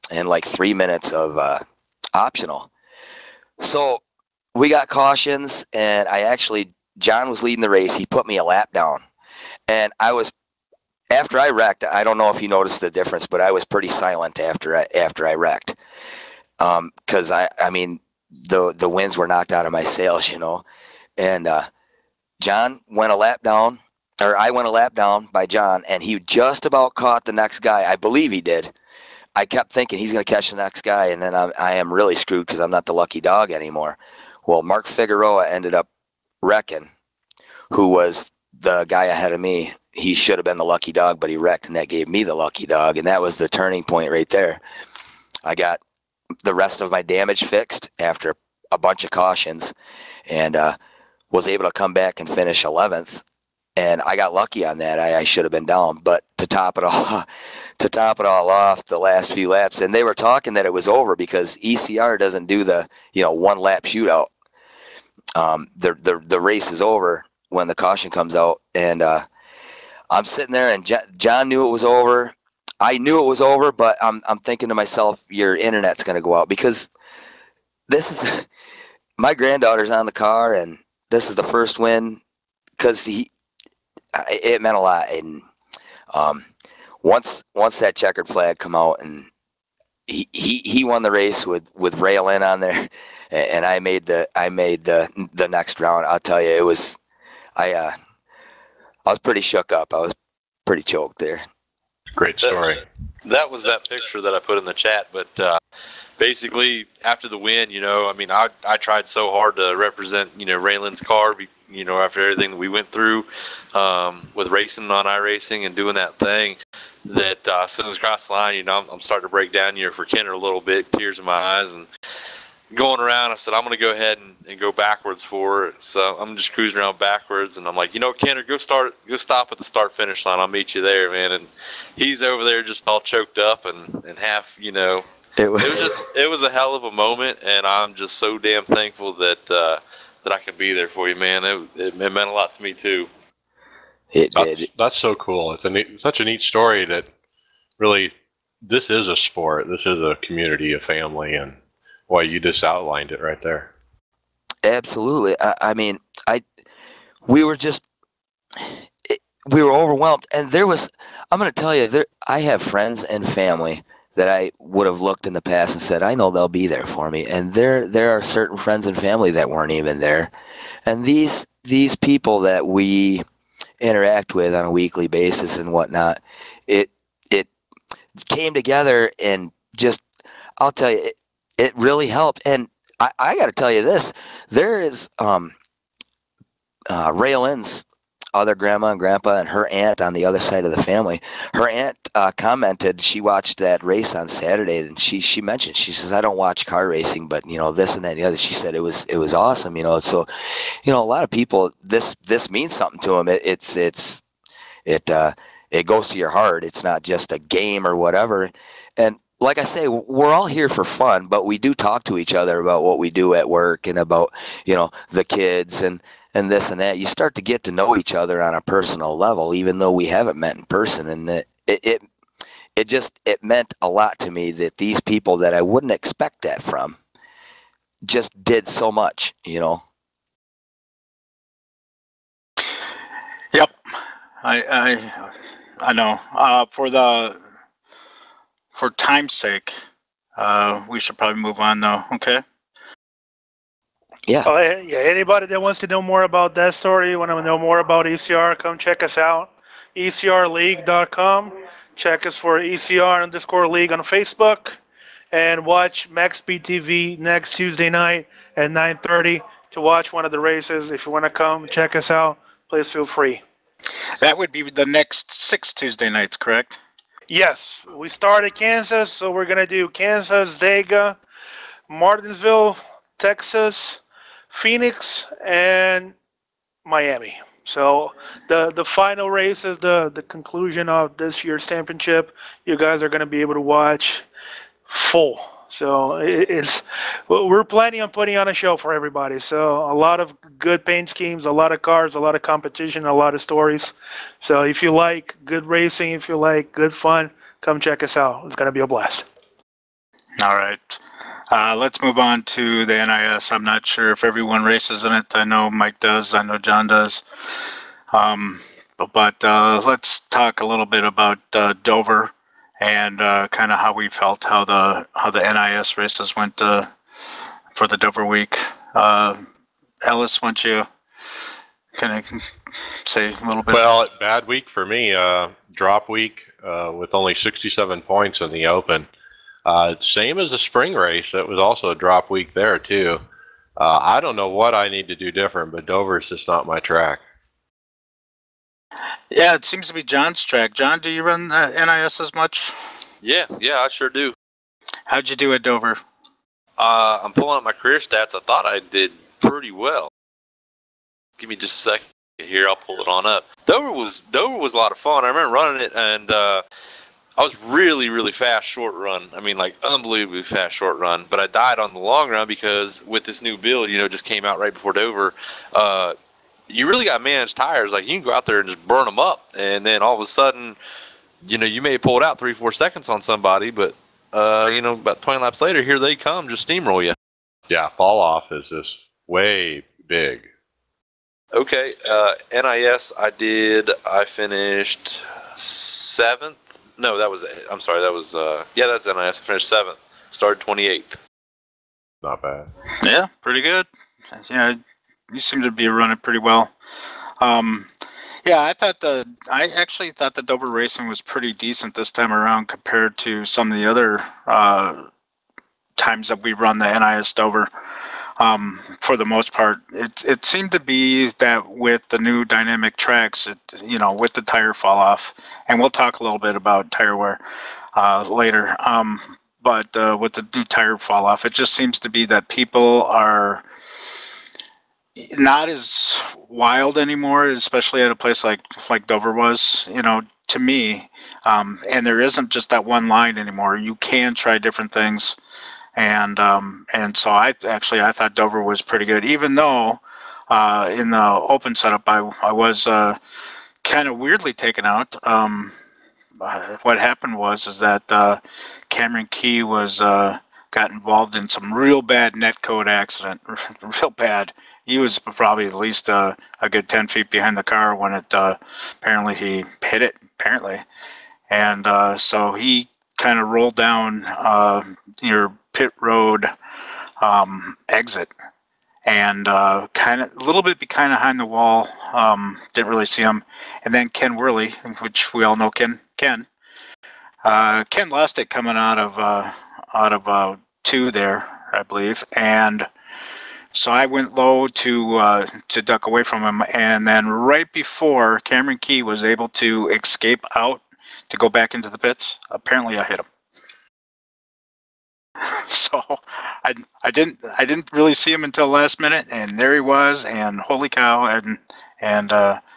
and like 3 minutes of optional. So we got cautions, and John was leading the race. He put me a lap down, and after I wrecked, I don't know if you noticed the difference, but I was pretty silent after I wrecked. Cause the winds were knocked out of my sails, and, John went a lap down, or I went a lap down by John, and he just about caught the next guy. I believe he did. I kept thinking he's going to catch the next guy, and then I am really screwed because I'm not the lucky dog anymore. Well, Mark Figueroa ended up wrecking, who was the guy ahead of me. He should have been the lucky dog, but he wrecked, and that gave me the lucky dog, and that was the turning point right there. I got the rest of my damage fixed after a bunch of cautions, and was able to come back and finish 11th. And I got lucky on that. I should have been down, but to top it all off, the last few laps, and they were talking that it was over because ECR doesn't do the 1 lap shootout. The race is over when the caution comes out, and I'm sitting there, and John knew it was over. I knew it was over, but I'm thinking to myself, your internet's going to go out, because this is my granddaughter's on the car, and this is the first win, because it meant a lot. And once that checkered flag come out, and he won the race with Rail in on there, and I made the next round. I'll tell you, it was I was pretty shook up. I was pretty choked there. Great story. That was that picture that I put in the chat. But basically, after the win, I mean, I tried so hard to represent, Raylan's car, after everything that we went through with racing on iRacing and doing that thing, that as soon as across the line, I'm starting to break down here for Kenner a little bit, tears in my eyes, and going around, I said, I'm going to go ahead and go backwards for it. So I'm just cruising around backwards, and I'm like, Kenner, go stop at the start-finish line. I'll meet you there, man. And he's over there just all choked up and half, It was a hell of a moment, and I'm just so damn thankful that I could be there for you, man. It meant a lot to me, too. It did. That's so cool. It's such a neat story that really, this is a sport. This is a community, a family, and boy, you just outlined it right there. Absolutely. I mean, we were overwhelmed, and I'm going to tell you, I have friends and family that I would have looked in the past and said, I know they'll be there for me. And there are certain friends and family that weren't even there. And these people that we interact with on a weekly basis and whatnot, it came together, and just, I'll tell you, it really helped. And I got to tell you this, there is Raylan's other grandma and grandpa and her aunt on the other side of the family. Her aunt commented, she watched that race on Saturday, and she mentioned, she says, I don't watch car racing, but this and that and the other. She said it was awesome, so a lot of people, this means something to them. It goes to your heart. It's not just a game or whatever. And like I say, we're all here for fun, but we do talk to each other about what we do at work and about the kids and this and that. You start to get to know each other on a personal level, even though we haven't met in person. And it meant a lot to me that these people that I wouldn't expect that from just did so much, Yep. I know. For time's sake, we should probably move on though. Okay. Yeah. Anybody that wants to know more about that story, want to know more about ECR, come check us out. ECRleague.com. Check us for ECR_league on Facebook. And watch MaxSpeed TV next Tuesday night at 9:30 to watch one of the races. If you want to come, check us out. Please feel free. That would be the next 6 Tuesday nights, correct? Yes. We started Kansas, so we're going to do Kansas, Vega, Martinsville, Texas, Phoenix, and Miami. So the final race is the conclusion of this year's championship. You guys are going to be able to watch full. So we're planning on putting on a show for everybody. So a lot of good paint schemes, a lot of cars, a lot of competition, a lot of stories. So if you like good racing, if you like good fun, come check us out. It's going to be a blast. All right. Let's move on to the NIS. I'm not sure if everyone races in it. I know Mike does. I know John does. But let's talk a little bit about Dover and kind of how we felt, how the NIS races went for the Dover week. Ellis, why don't you kind of say a little bit? Well, bad week for me. Drop week with only 67 points in the Open. Same as the spring race. It was also a drop week there, too. I don't know what I need to do different, but Dover is just not my track. Yeah, it seems to be John's track. John, do you run NIS as much? Yeah, I sure do. How'd you do at Dover? I'm pulling up my career stats. I thought I did pretty well. Give me just a second here. I'll pull it on up. Dover was a lot of fun. I remember running it, and I was really, really fast short run. I mean, like, unbelievably fast short run. But I died on the long run because with this new build, just came out right before Dover, you really got to manage tires. Like, you can go out there and just burn them up, and then all of a sudden, you may pull it out 3-4 seconds on somebody, but about 20 laps later, here they come, just steamroll you. Yeah, fall off is just way big. Okay, NIS, I finished 7th. No, that's NIS. I finished 7th. Started 28th. Not bad. Yeah, pretty good. Yeah, you seem to be running pretty well. Yeah, I actually thought the Dover racing was pretty decent this time around compared to some of the other times that we run the NIS Dover. For the most part, it seemed to be that with the new dynamic tracks, with the tire fall off, and we'll talk a little bit about tire wear later. But with the new tire fall off, it just seems to be that people are not as wild anymore, especially at a place like Dover was, to me. And there isn't just that one line anymore. You can try different things. And so I thought Dover was pretty good, even though in the open setup I was kind of weirdly taken out. What happened was that Cameron Key got involved in some real bad netcode accident, real bad. He was probably at least a good 10 feet behind the car when it apparently he hit it and so he kind of rolled down your pit road exit and kind of a little bit behind the wall. Didn't really see him. And then Ken Worley, which we all know Ken lost it coming out of 2 there, I believe. And so I went low to duck away from him. And then right before Cameron Key was able to escape out to go back into the pits, apparently I hit him. So I didn't really see him until last minute, and there he was, and holy cow, and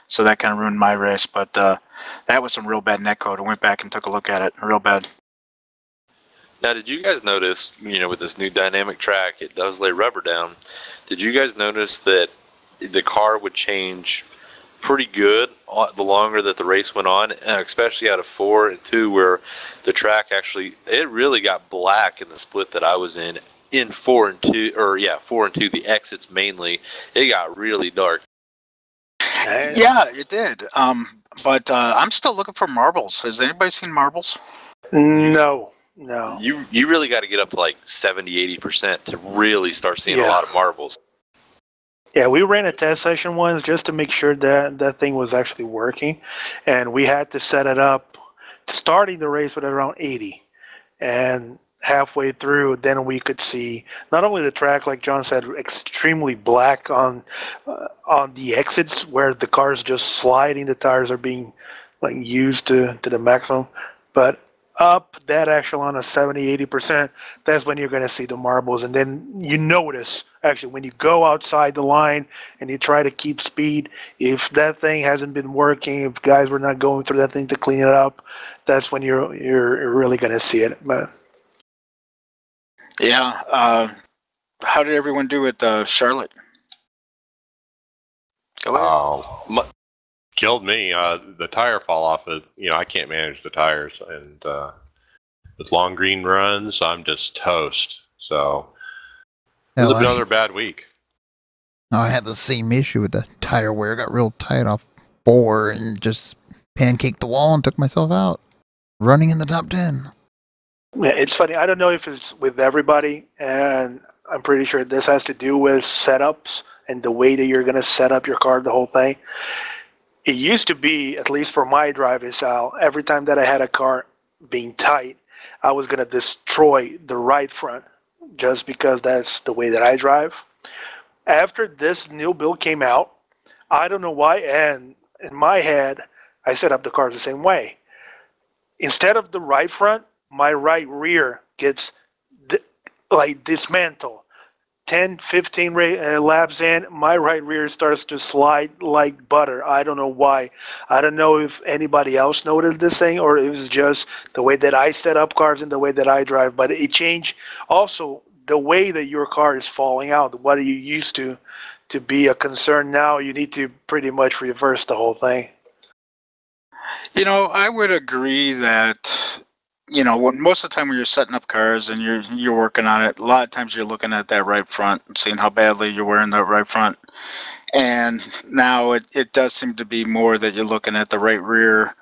so that kind of ruined my race. But that was some real bad netcode. I went back and took a look at it, real bad. Now, did you guys notice, with this new dynamic track, it does lay rubber down. Did you guys notice that the car would change pretty good the longer that the race went on, especially out of 4 and 2, where the track it really got black in the split that I was in 4 and 2, 4 and 2, the exits mainly. It got really dark. Yeah, it did. But I'm still looking for marbles. Has anybody seen marbles? No. You really got to get up to like 70-80% to really start seeing a lot of marbles. Yeah, we ran a test session once just to make sure that that thing was actually working, and we had to set it up starting the race with around 80, and halfway through, then we could see not only the track, like John said, extremely black on the exits where the cars just sliding, the tires are being used to the maximum, but up that echelon of 70-80%, that's when you're going to see the marbles. And then you notice, actually, when you go outside the line and you try to keep speed, if that thing hasn't been working, if guys were not going through that thing to clean it up, that's when you're really going to see it. But yeah, how did everyone do at Charlotte? Go ahead. Killed me. The tire fall off. I can't manage the tires, and with long green runs, I'm just toast. So it was another bad week. I had the same issue with the tire wear. Got real tight off 4 and just pancaked the wall and took myself out, running in the top 10. Yeah, it's funny. I don't know if it's with everybody, and I'm pretty sure this has to do with setups and the way that you're going to set up your car, the whole thing. It used to be, at least for my driving style, every time that I had a car being tight, I was going to destroy the right front just because that's the way that I drive. After this new build came out, I don't know why, and in my head, I set up the cars the same way. Instead of the right front, my right rear gets dismantled. 10, 15 laps in, my right rear starts to slide like butter. I don't know why. I don't know if anybody else noticed this thing or it was just the way that I set up cars and the way that I drive. But it changed also the way that your car is falling out, what are you used to to be a concern now, you need to pretty much reverse the whole thing. You know, I would agree that, you know, most of the time when you're setting up cars and you're working on it, a lot of times you're looking at that right front and seeing how badly you're wearing that right front. And now it does seem to be more that you're looking at the right rear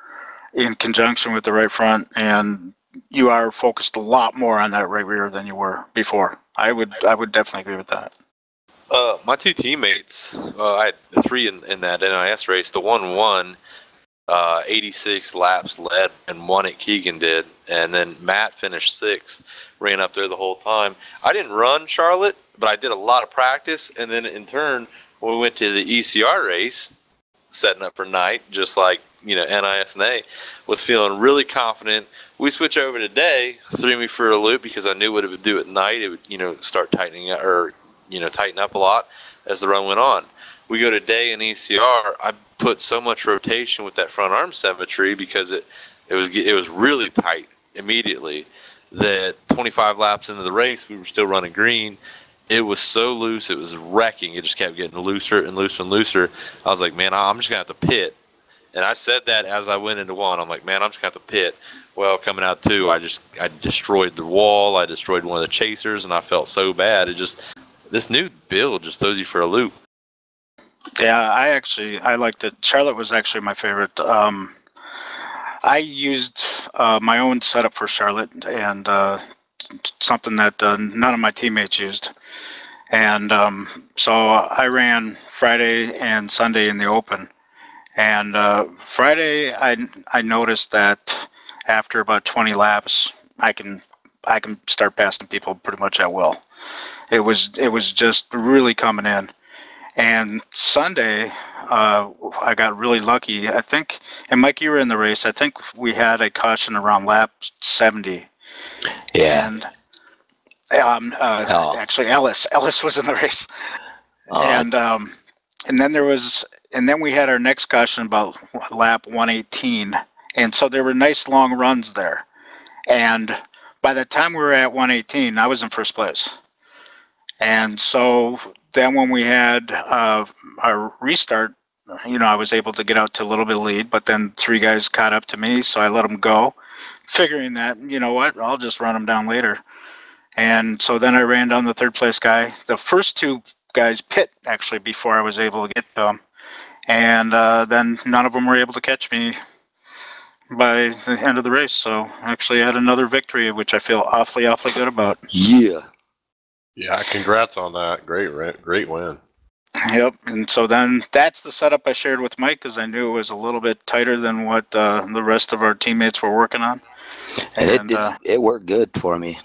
in conjunction with the right front, and you are focused a lot more on that right rear than you were before. I would definitely agree with that. My two teammates, I had three in that NIS race. The one won 86 laps led and won it. Keegan did, and then Matt finished sixth, ran up there the whole time. I didn't run Charlotte, but I did a lot of practice, and then in turn, when we went to the ECR race, setting up for night, just like, you know, NIS and A, was feeling really confident. We switch over to day, threw me for a loop because I knew what it would do at night. It would, you know, start tightening up, or, you know, tighten up a lot as the run went on. We go to day and ECR. I put so much rotation with that front arm symmetry because it was really tight immediately that 25 laps into the race, we were still running green. It was so loose, it was wrecking. It just kept getting looser and looser and looser. I was like, man, I'm just going to have to pit. And I said that as I went into one. I'm like, man, I'm just going to have to pit. Well, coming out two, I destroyed the wall. I destroyed one of the chasers, and I felt so bad. This new build just throws you for a loop. Yeah, I liked it. Charlotte was actually my favorite. I used my own setup for Charlotte, and something that none of my teammates used. And so I ran Friday and Sunday in the open. And Friday, I noticed that after about 20 laps, I can start passing people pretty much at will. It was just really coming in. And Sunday, I got really lucky. I think, and Mike, you were in the race. I think we had a caution around lap 70. Yeah. And actually, Ellis was in the race. And then we had our next caution about lap 118. And so there were nice long runs there. And by the time we were at 118, I was in first place. And so then when we had our restart, you know, I was able to get out to a little bit of lead, but then three guys caught up to me, so I let them go, figuring that, you know what, I'll just run them down later. And so then I ran down the third place guy. The first two guys pit, actually, before I was able to get to them. And then none of them were able to catch me by the end of the race. So actually I had another victory, which I feel awfully good about. Yeah. Yeah, congrats on that. Great win. Yep, and so then that's the setup I shared with Mike because I knew it was a little bit tighter than what the rest of our teammates were working on. And it worked good for me.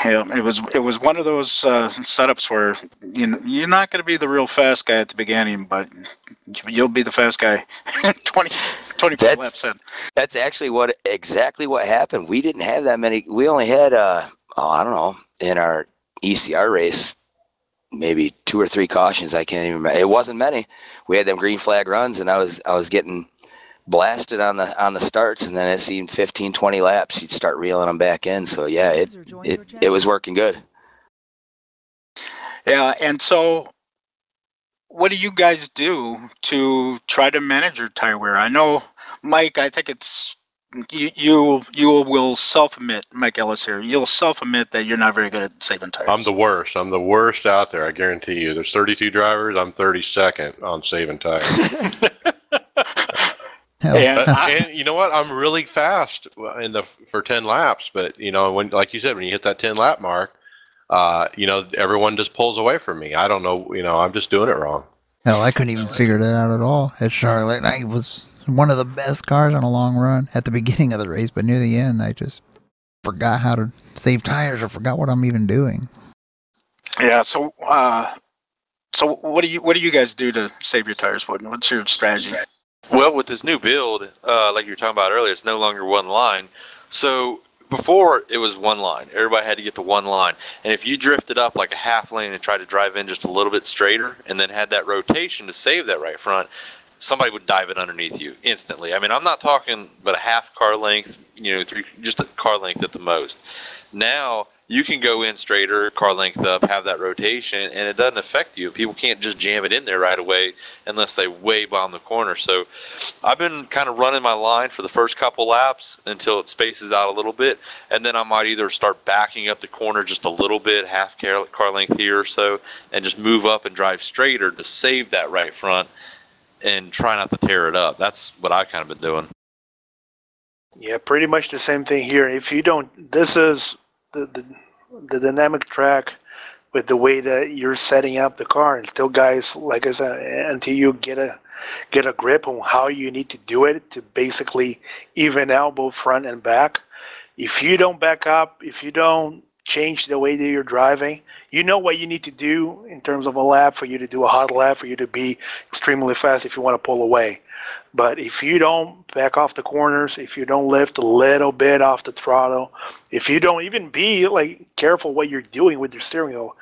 Yeah, it was one of those setups where you're not going to be the real fast guy at the beginning, but you'll be the fast guy 25 laps in. That's actually exactly what happened. We didn't have that many. We only had I don't know, in our ECR race, maybe 2 or 3 cautions. I can't even remember. It wasn't many. We had them green flag runs, and I was getting blasted on the starts, and then it seemed 15, 20 laps, you'd start reeling them back in. So yeah, it was working good. Yeah, and so what do you guys do to try to manage your tire wear? I know, Mike, I think it's you will self-admit, Mike Ellis here, you'll self-admit that you're not very good at saving tires. I'm the worst out there, I guarantee you. There's 32 drivers, I'm 32nd on saving tires. And you know what? I'm really fast for 10 laps, but when, like you said, when you hit that 10 lap mark, everyone just pulls away from me. I don't know, I'm just doing it wrong. Hell, I couldn't even figure that out at all at Charlotte. I was one of the best cars on a long run at the beginning of the race, but near the end, I just forgot how to save tires or forgot what I'm even doing. Yeah. So what do you guys do to save your tires? What's your strategy? Well, with this new build, like you were talking about earlier, it's no longer one line. So before it was one line. Everybody had to get to one line. And if you drifted up like a half lane and tried to drive in just a little bit straighter and then had that rotation to save that right front, somebody would dive it underneath you instantly. I mean, I'm not talking but a half car length, just a car length at the most. Now you can go in straighter, car length up, have that rotation, and it doesn't affect you. People can't just jam it in there right away unless they way bomb the corner. So I've been kind of running my line for the first couple laps until it spaces out a little bit, and then I might either start backing up the corner just a little bit, half car length here or so, and just move up and drive straighter to save that right front and try not to tear it up. That's what I've kind of been doing. Yeah, pretty much the same thing here. If you don't, this is the dynamic track with the way that you're setting up the car until guys, like I said, until you get a grip on how you need to do it to basically even out both front and back. If you don't back up, if you don't change the way that you're driving, you know what you need to do in terms of a lap for you to do a hot lap, for you to be extremely fast if you want to pull away. But if you don't back off the corners, if you don't lift a little bit off the throttle, if you don't even be like careful what you're doing with your steering wheel,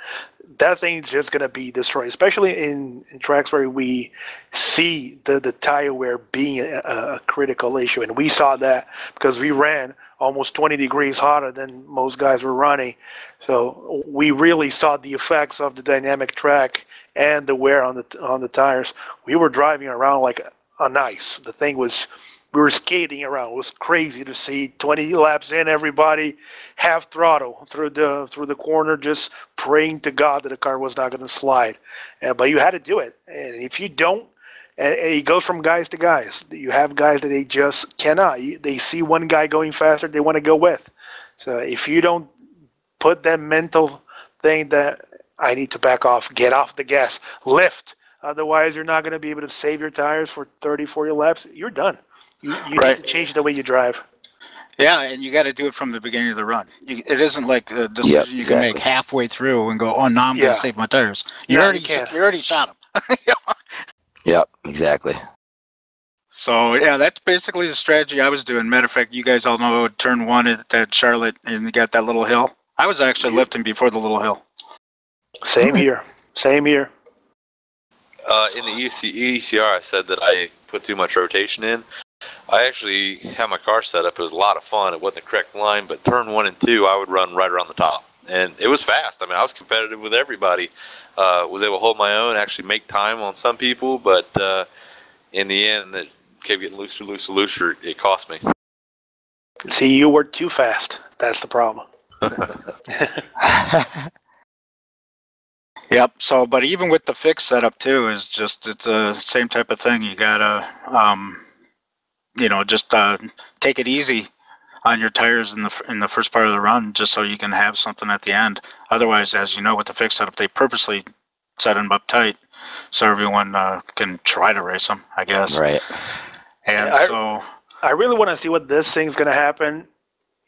that thing's just going to be destroyed, especially in tracks where we see the tire wear being a critical issue. And we saw that because we ran almost 20 degrees hotter than most guys were running. So we really saw the effects of the dynamic track and the wear on the tires. We were driving around like on ice. The thing was, we were skating around. It was crazy to see 20 laps in, everybody half throttle through the corner, just praying to God that the car was not going to slide. But you had to do it. And if you don't, and it goes from guys to guys. You have guys that they just cannot. They see one guy going faster, they want to go with. So if you don't put that mental thing that I need to back off, get off the gas, lift, otherwise you're not going to be able to save your tires for 30, 40 laps, you're done. You Right. need to change the way you drive. Yeah, and you got to do it from the beginning of the run. It isn't like a decision you can make halfway through and go, "Oh, now I'm going to save my tires." You already shot them. Yep, exactly. So yeah, that's basically the strategy I was doing. Matter of fact, you guys all know turn one at Charlotte, and you got that little hill. I was actually lifting before the little hill. Same here. Same here. In the ECR, I said that I put too much rotation in. I actually had my car set up. It was a lot of fun. It wasn't the correct line, but turn 1 and 2, I would run right around the top. And it was fast. I mean, I was competitive with everybody. Was able to hold my own, actually make time on some people, but in the end, it kept getting looser. It cost me. See, you were too fast. That's the problem. Yep. So, but even with the fix setup too, it's the same type of thing. You gotta, just take it easy on your tires in the first part of the run, just so you can have something at the end. Otherwise, as you know, with the fix setup, they purposely set them up tight so everyone can try to race them, I guess. Right. And I really want to see what this thing's going to happen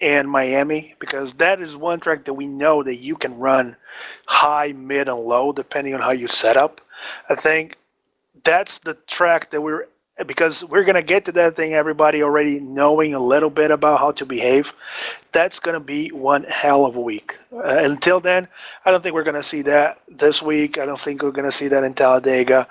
in Miami, because that is one track that we know that you can run high, mid, and low depending on how you set up. I think that's the track that because we're going to get to that thing, everybody already knowing a little bit about how to behave. That's going to be one hell of a week. Until then, I don't think we're going to see that this week. I don't think we're going to see that in Talladega.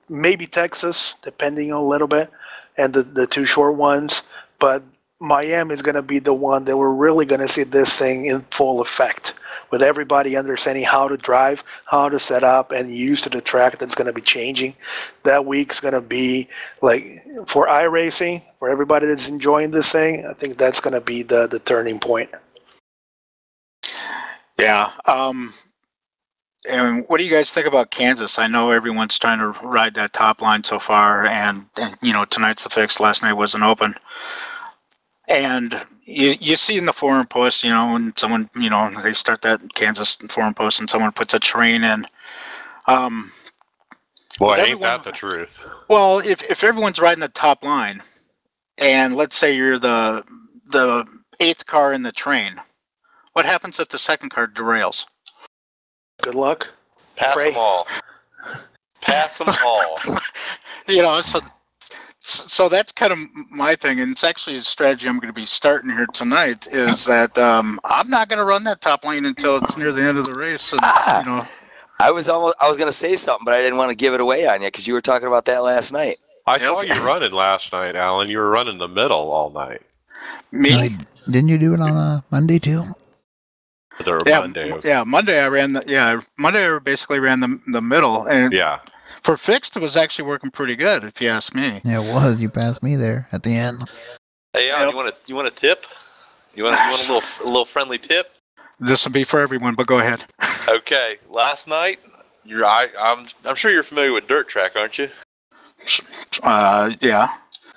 Maybe Texas, depending on a little bit, and the two short ones. But Miami is going to be the one that we're really going to see this thing in full effect, with everybody understanding how to drive, how to set up, and used to the track that's going to be changing. That week's going to be like, for iRacing, for everybody that's enjoying this thing, I think that's going to be the turning point. Yeah. And what do you guys think about Kansas? I know everyone's trying to ride that top line so far, and tonight's the fix. Last night wasn't open. And you see in the forum post, when someone, they start that Kansas forum post and someone puts a train in. Boy, ain't that the truth? Well, if everyone's riding the top line, and let's say you're the 8th car in the train, what happens if the second car derails? Good luck. Pass them all. Pass them all. So that's kind of my thing, and it's actually a strategy I'm going to be starting here tonight, is that I'm not going to run that top lane until it's near the end of the race. And, I was going to say something, but I didn't want to give it away on you because you were talking about that last night. I saw you running last night, Alan. You were running the middle all night. Me? Didn't you do it on Monday too? Yeah, Monday I ran Monday I basically ran the middle, and for fixed it was actually working pretty good if you ask me. Yeah, it was. You passed me there at the end. Hey, Alan, you want a tip? You want a little friendly tip? This will be for everyone, but go ahead. Okay, last night, I'm sure you're familiar with dirt track, aren't you? Yeah.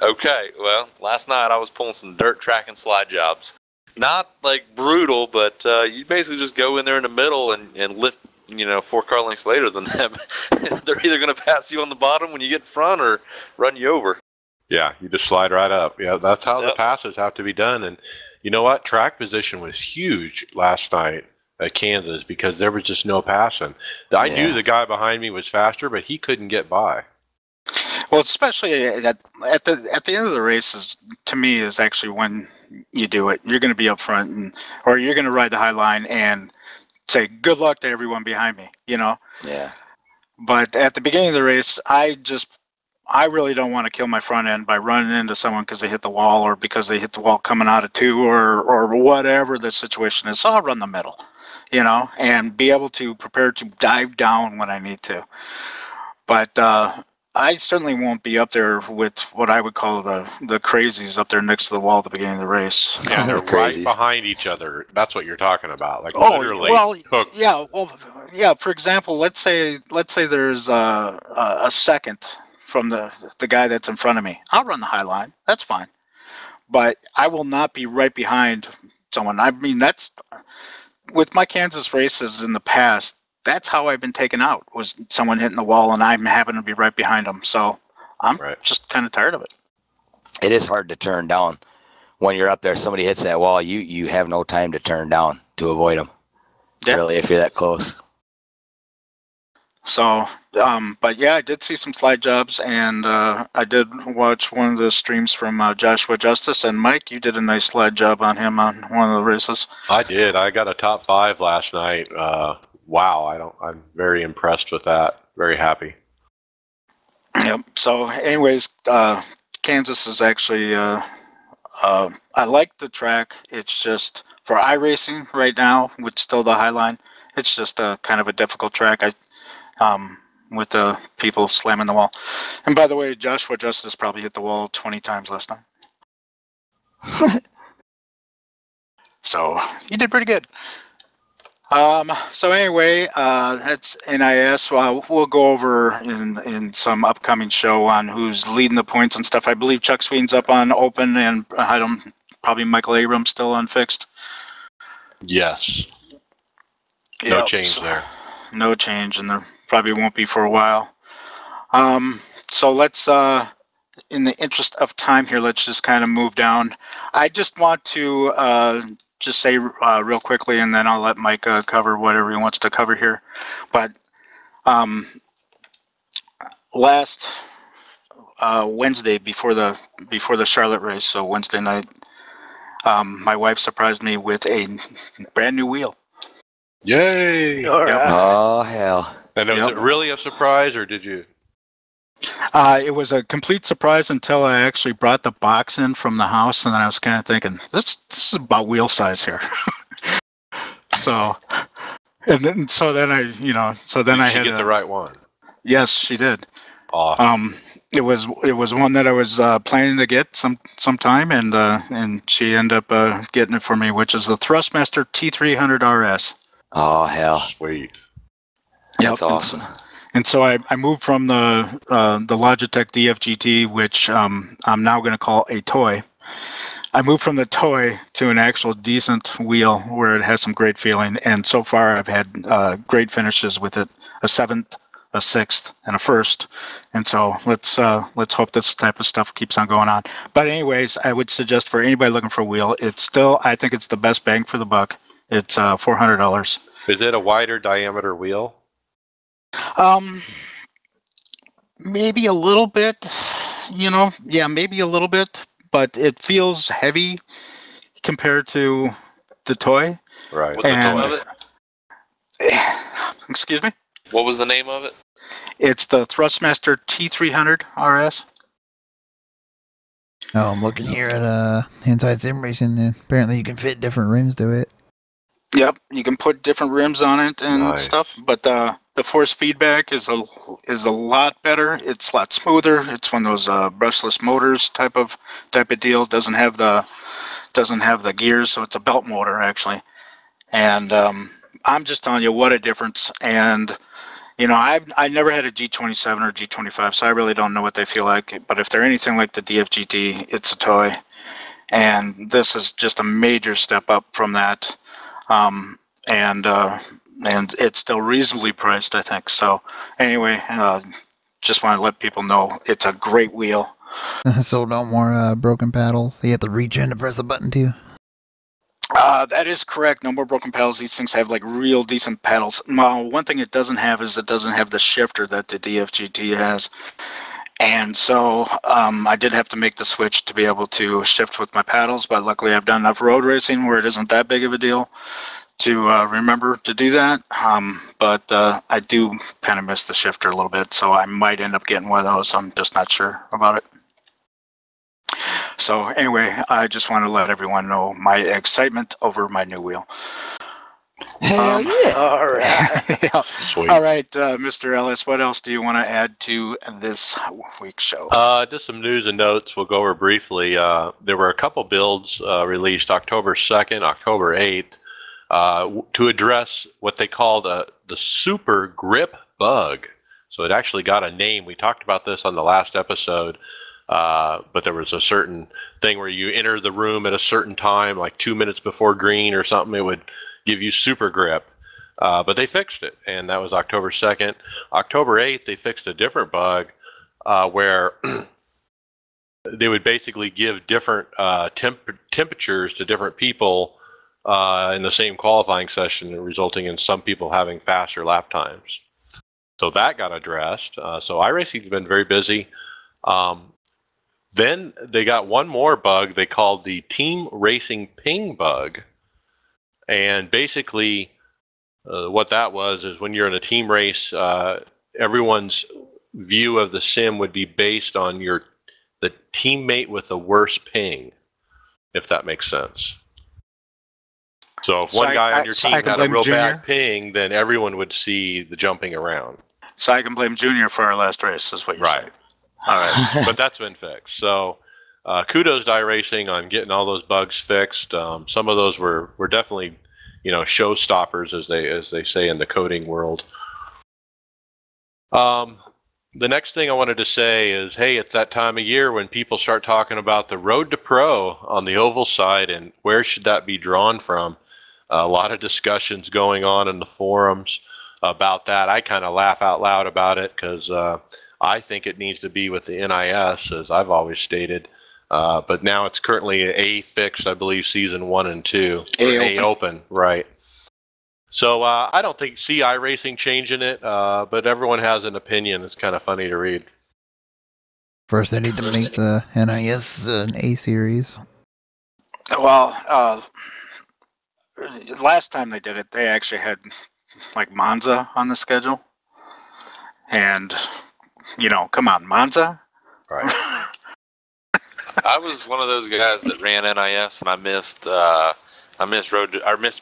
Okay, well, last night I was pulling some dirt track and slide jobs. Not like brutal, but you basically just go in there in the middle and lift, 4 car lengths later than them. They're either going to pass you on the bottom when you get in front or run you over. Yeah, you just slide right up. Yeah, that's how the passes have to be done. And you know what? Track position was huge last night at Kansas because there was just no passing. I knew the guy behind me was faster, but he couldn't get by. Well, especially at the end of the race, to me, is actually when you do it. You're going to be up front, or you're going to ride the high line and say good luck to everyone behind me. Yeah. But at the beginning of the race, I really don't want to kill my front end by running into someone because they hit the wall or because they hit the wall coming out of 2 or whatever the situation is. So I'll run the middle, and be able to prepare to dive down when I need to. But I certainly won't be up there with what I would call the crazies up there next to the wall at the beginning of the race. Yeah, they're right behind each other. That's what you're talking about. Like literally hooked. Yeah. For example, let's say there's a second from the guy that's in front of me. I'll run the high line. That's fine. But I will not be right behind someone. I mean, that's with my Kansas races in the past. That's how I've been taken out, was someone hitting the wall and I'm having to be right behind them. So I'm just kind of tired of it. It is hard to turn down. When you're up there, somebody hits that wall, you have no time to turn down to avoid them. Yeah. Really, if you're that close. So, but yeah, I did see some slide jobs, and I did watch one of the streams from Joshua Justice, and Mike, you did a nice slide job on him on one of the races. I did. I got a top 5 last night. Wow, I'm very impressed with that. Very happy. Yep. So, anyways, Kansas is actually. I like the track. It's just for iRacing right now, with still the high line. It's just a kind of a difficult track. With the people slamming the wall. And by the way, Joshua Justice probably hit the wall 20 times last night. So he did pretty good. So anyway, that's NIS. We'll go over in some upcoming show on who's leading the points and stuff. I believe Chuck Sween's up on open, and probably Michael Abrams still on fixed. Yes. No change there. No change, and there probably won't be for a while. So let's, in the interest of time here, let's just kind of move down. I just want to just say real quickly, and then I'll let Mike cover whatever he wants to cover here. But last Wednesday, before the Charlotte race, so Wednesday night, my wife surprised me with a brand new wheel. Yay! All right. Oh, hell. And was it really a surprise, or did you? It was a complete surprise until I actually brought the box in from the house, and then I was kind of thinking, this is about wheel size here. So, then I had get the right one. Yes, she did. Awesome. It was one that I was planning to get sometime, and she ended up getting it for me, which is the Thrustmaster T300 RS. Oh, hell. Sweet. That's awesome. And so I moved from the Logitech DFGT, which I'm now going to call a toy. I moved from the toy to an actual decent wheel where it has some great feeling. And so far, I've had great finishes with it: a 7th, a 6th, and a 1st. And so let's hope this type of stuff keeps on going on. But anyways, I would suggest for anybody looking for a wheel, I think it's the best bang for the buck. It's $400. Is it a wider diameter wheel? Maybe a little bit, maybe a little bit, but it feels heavy compared to the toy. Right. What's the name of it? Excuse me? What was the name of it? It's the Thrustmaster T300 RS. Oh, I'm looking here at Inside Sim Racing. Apparently, you can fit different rims to it. Yep, you can put different rims on it and Nice. stuff, but the force feedback is a lot better. It's a lot smoother. It's one of those brushless motors type of deal. Doesn't have the gears, so it's a belt motor actually. And I'm just telling you what a difference. And I never had a G27 or G25, so I really don't know what they feel like. But if they're anything like the DFGT, it's a toy. And this is just a major step up from that. And it's still reasonably priced, I think. So anyway, just want to let people know it's a great wheel. So no more broken paddles. You have to reach in to press the button too. That is correct. No more broken paddles. These things have like real decent paddles. Now, one thing it doesn't have is it doesn't have the shifter that the DFGT has. And so I did have to make the switch to be able to shift with my paddles, but luckily I've done enough road racing where it isn't that big of a deal to remember to do that. But I do kind of miss the shifter a little bit, so I might end up getting one of those. I'm just not sure about it. So anyway, I just want to let everyone know my excitement over my new wheel. Hell yeah. All right. Yeah. Sweet. All right, Mr. Ellis, what else do you want to add to this week's show? Just some news and notes we'll go over briefly. There were a couple builds released October 2nd, October 8th, to address what they called the super grip bug. So it actually got a name. We talked about this on the last episode, but there was a certain thing where you enter the room at a certain time, like 2 minutes before green or something, it would give you super grip. But they fixed it, and that was October 2nd. October 8th, they fixed a different bug where they would basically give different temperatures to different people in the same qualifying session, resulting in some people having faster lap times. So that got addressed. So iRacing's been very busy. Then they got one more bug they called the Team Racing Ping bug. And basically, what that was is when you're in a team race, everyone's view of the sim would be based on the teammate with the worst ping, if that makes sense. So if one guy on your team had a real bad ping, then everyone would see the jumping around. So I can blame Junior for our last race, is what you're saying. All right, but that's been fixed. So kudos to iRacing on getting all those bugs fixed. Some of those were definitely, showstoppers, as they say in the coding world. The next thing I wanted to say is, hey, it's that time of year when people start talking about the road to pro on the oval side and where should that be drawn from. A lot of discussions going on in the forums about that. I kind of laugh out loud about it because I think it needs to be with the NIS, as I've always stated. But now it's currently A fixed, I believe, season 1 and 2. A open, right. So I don't see iRacing changing it, but everyone has an opinion. It's kind of funny to read. First, they need to make the NIS an A series. Well, last time they did it, they actually had like Monza on the schedule. And, come on, Monza? Right. I was one of those guys that ran NIS, and I missed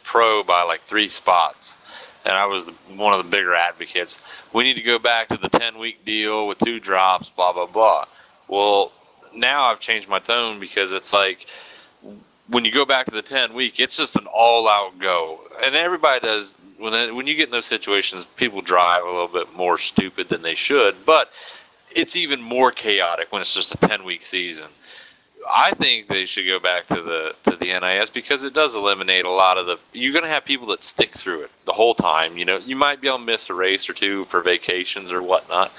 pro by like 3 spots, and I was one of the bigger advocates. We need to go back to the 10-week deal with 2 drops, blah blah blah. Well, now I've changed my tone because it's like when you go back to the 10-week, it's just an all-out go, and everybody does. When you get in those situations, people drive a little bit more stupid than they should, but it's even more chaotic when it's just a 10-week season. I think they should go back to the NIS because it does eliminate a lot of you're going to have people that stick through it the whole time. You might be able to miss a race or 2 for vacations or whatnot,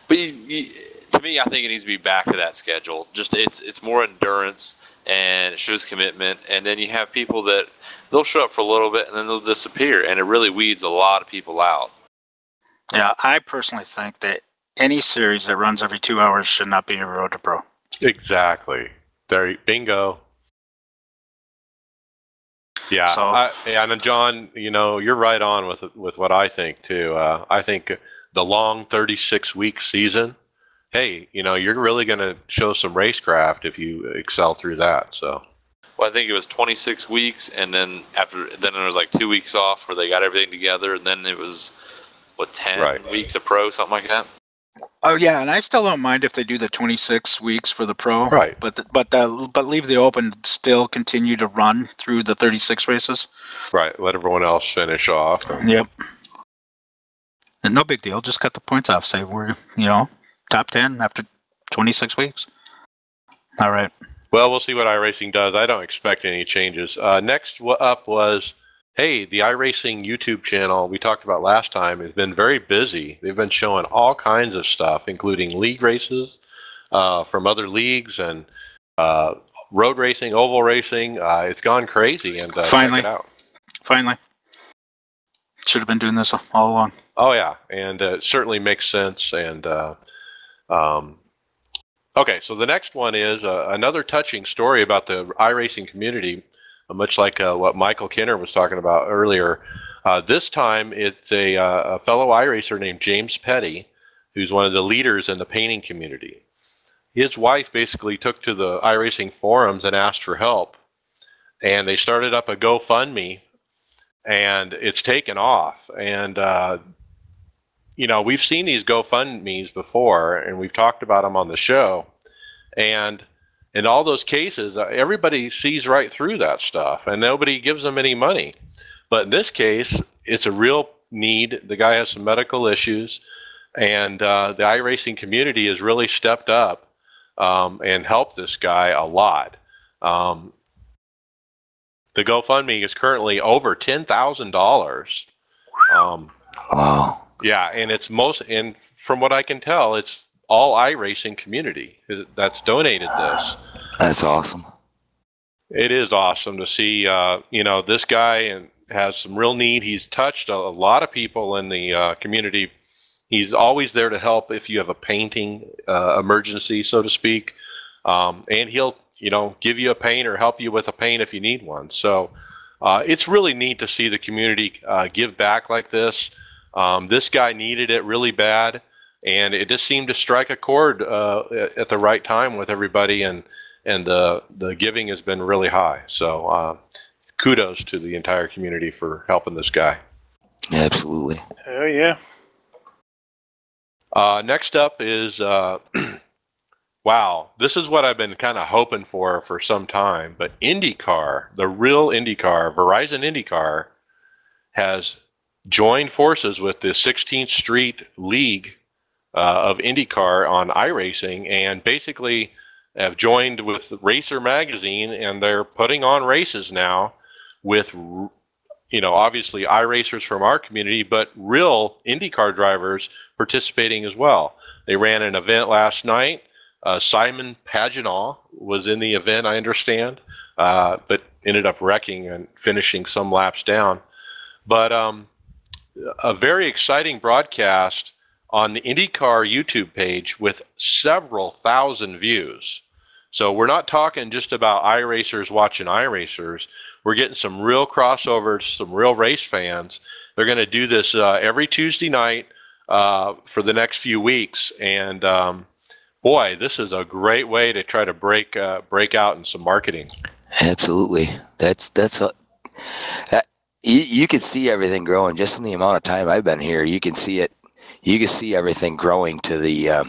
but to me, I think it needs to be back to that schedule. Just it's more endurance and it shows commitment, and then you have people that they'll show up for a little bit and then they'll disappear, and it really weeds a lot of people out. Yeah, I personally think that any series that runs every 2 hours should not be a road to pro. Exactly. There, bingo. Yeah, so, and John, you're right on with what I think too. I think the long 36-week season, hey, you're really going to show some racecraft if you excel through that. So, Well, I think it was 26 weeks, and then then there was like 2 weeks off where they got everything together, and then it was 10 weeks of pro, something like that. Oh yeah, and I still don't mind if they do the 26 weeks for the pro, Right. But leave the open still continue to run through the 36 races. Right. Let everyone else finish off. Yep. And no big deal. Just cut the points off. Say we're top 10 after 26 weeks. All right. Well, we'll see what iRacing does. I don't expect any changes. Next up was, hey, the iRacing YouTube channel we talked about last time has been very busy. They've been showing all kinds of stuff, including league races from other leagues and road racing, oval racing. It's gone crazy, and Finally. check it out. Finally. Should have been doing this all along. Oh yeah, and it certainly makes sense. And okay, so the next one is another touching story about the iRacing community, much like what Michael Kinner was talking about earlier. This time, it's a fellow iRacer named James Petty, who's one of the leaders in the painting community. His wife basically took to the iRacing forums and asked for help, and they started up a GoFundMe, and it's taken off. And we've seen these GoFundMes before, and we've talked about them on the show. And in all those cases, everybody sees right through that stuff, and nobody gives them any money. But in this case, it's a real need. The guy has some medical issues, and the iRacing community has really stepped up and helped this guy a lot. The GoFundMe is currently over $10,000. Wow. Yeah, and from what I can tell, it's all iRacing community that's donated this. That's awesome. It is awesome to see, this guy has some real need. He's touched a lot of people in the community. He's always there to help if you have a painting emergency, so to speak. And he'll, give you a paint or help you with a paint if you need one. So it's really neat to see the community give back like this. This guy needed it really bad, and it just seemed to strike a chord at the right time with everybody, and the giving has been really high. So kudos to the entire community for helping this guy. Absolutely. Oh yeah. Next up is, wow, this is what I've been kind of hoping for some time, but IndyCar, the real IndyCar, Verizon IndyCar, has joined forces with the 16th Street League of IndyCar on iRacing, and basically have joined with Racer Magazine, and they're putting on races now with, obviously iRacers from our community, but real IndyCar drivers participating as well. They ran an event last night. Simon Pagenaud was in the event, I understand, but ended up wrecking and finishing some laps down. But a very exciting broadcast on the IndyCar YouTube page with several thousand views. So we're not talking just about iRacers watching iRacers. We're getting some real crossovers, some real race fans. They're going to do this every Tuesday night for the next few weeks. And boy, this is a great way to try to break out in some marketing. Absolutely. You can see everything growing just in the amount of time I've been here. You can see it. You can see everything growing to the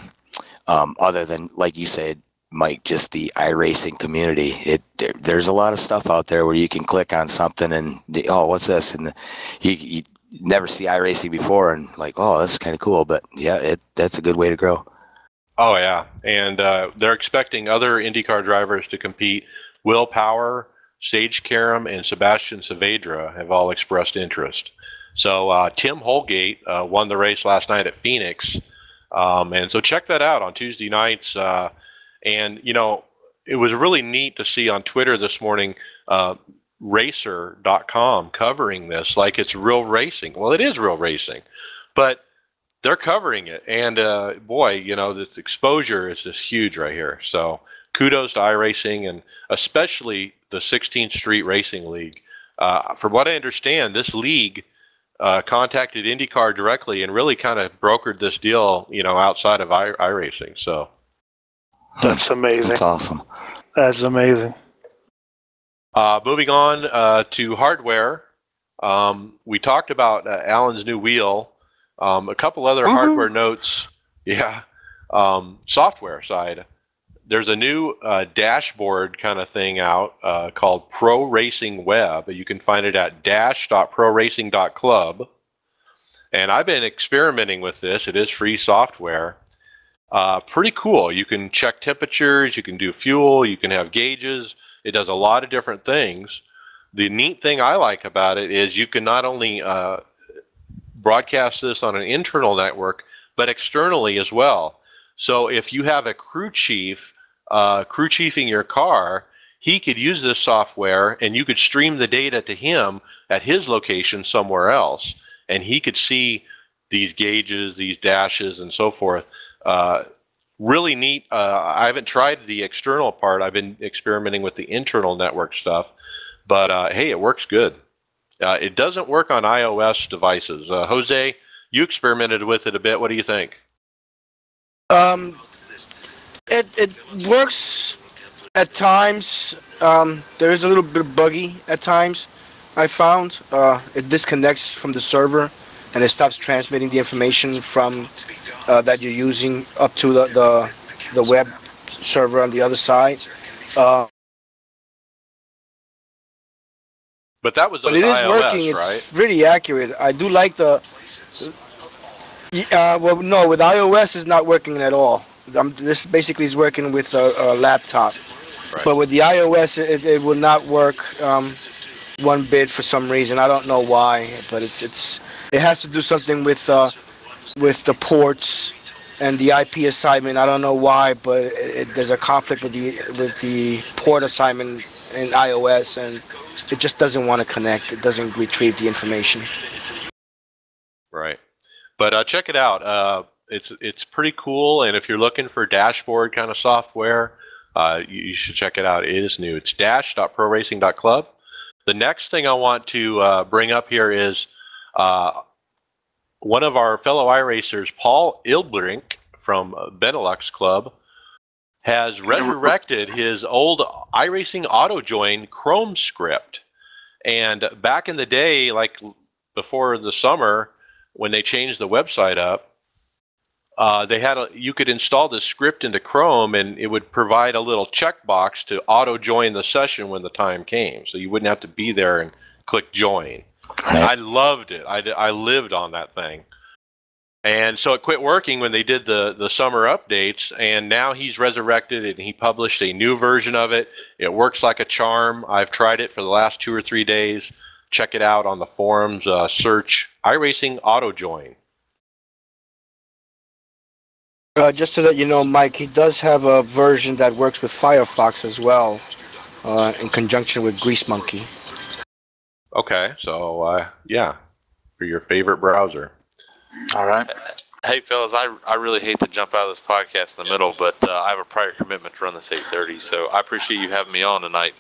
other than, like you said, Mike, just the iRacing community. There's a lot of stuff out there where you can click on something and, oh, what's this? And you never see iRacing before, and like, oh, that's kind of cool. But yeah, that's a good way to grow. Oh yeah, and they're expecting other IndyCar drivers to compete. Will Power, Sage Karam, and Sebastian Saavedra have all expressed interest. So Tim Holgate won the race last night at Phoenix, and so check that out on Tuesday nights. And it was really neat to see on Twitter this morning, Racer.com covering this like it's real racing. Well, it is real racing, but they're covering it, and boy, this exposure is just huge right here. So kudos to iRacing, and especially the 16th Street Racing League. From what I understand, this league contacted IndyCar directly and really kind of brokered this deal, outside of iRacing. So that's amazing. That's awesome. That's amazing. Moving on to hardware, we talked about Alan's new wheel. A couple other hardware notes. Yeah, software side. There's a new dashboard kind of thing out called Pro Racing Web. You can find it at dash.proracing.club. And I've been experimenting with this. It is free software. Pretty cool. You can check temperatures, you can do fuel, you can have gauges. It does a lot of different things. The neat thing I like about it is you can not only broadcast this on an internal network, but externally as well. So if you have a crew chief chiefing your car, he could use this software and you could stream the data to him at his location somewhere else. And he could see these gauges, these dashes, and so forth. Really neat. I haven't tried the external part. I've been experimenting with the internal network stuff. But hey, it works good. It doesn't work on iOS devices. Jose, you experimented with it a bit. What do you think? It works at times. There is a little bit buggy at times. I found it disconnects from the server, and it stops transmitting the information from that you're using up to the web server on the other side. But that was but it is iOS, working. right? It's really accurate. I do like the. Well, no, with iOS it's not working at all. This basically is working with a laptop, Right. but with the iOS it will not work one bit for some reason. I don't know why, but it has to do something with the ports and the IP assignment. I don't know why, but there's a conflict with the port assignment in iOS, and it just doesn't want to connect. It doesn't retrieve the information. Right. But check it out. It's pretty cool, and if you're looking for dashboard kind of software, you should check it out. It is new. It's dash.proracing.club. The next thing I want to bring up here is one of our fellow iRacers, Paul Ilbrink from Benelux Club, has resurrected his old iRacing AutoJoin Chrome script. And back in the day, like before the summer, when they changed the website up, you could install this script into Chrome, and it would provide a little checkbox to auto join the session when the time came, so you wouldn't have to be there and click join. And I loved it. I lived on that thing. And so it quit working when they did the summer updates, and now he's resurrected it, and he published a new version of it. It works like a charm. I've tried it for the last 2 or 3 days. Check it out on the forums. Search iRacing AutoJoin. Just so that you know, Mike, he does have a version that works with Firefox as well, in conjunction with Grease Monkey. Okay, so yeah, for your favorite browser. All right. Hey, fellas, I really hate to jump out of this podcast in the middle, but I have a prior commitment to run this 8:30, so I appreciate you having me on tonight.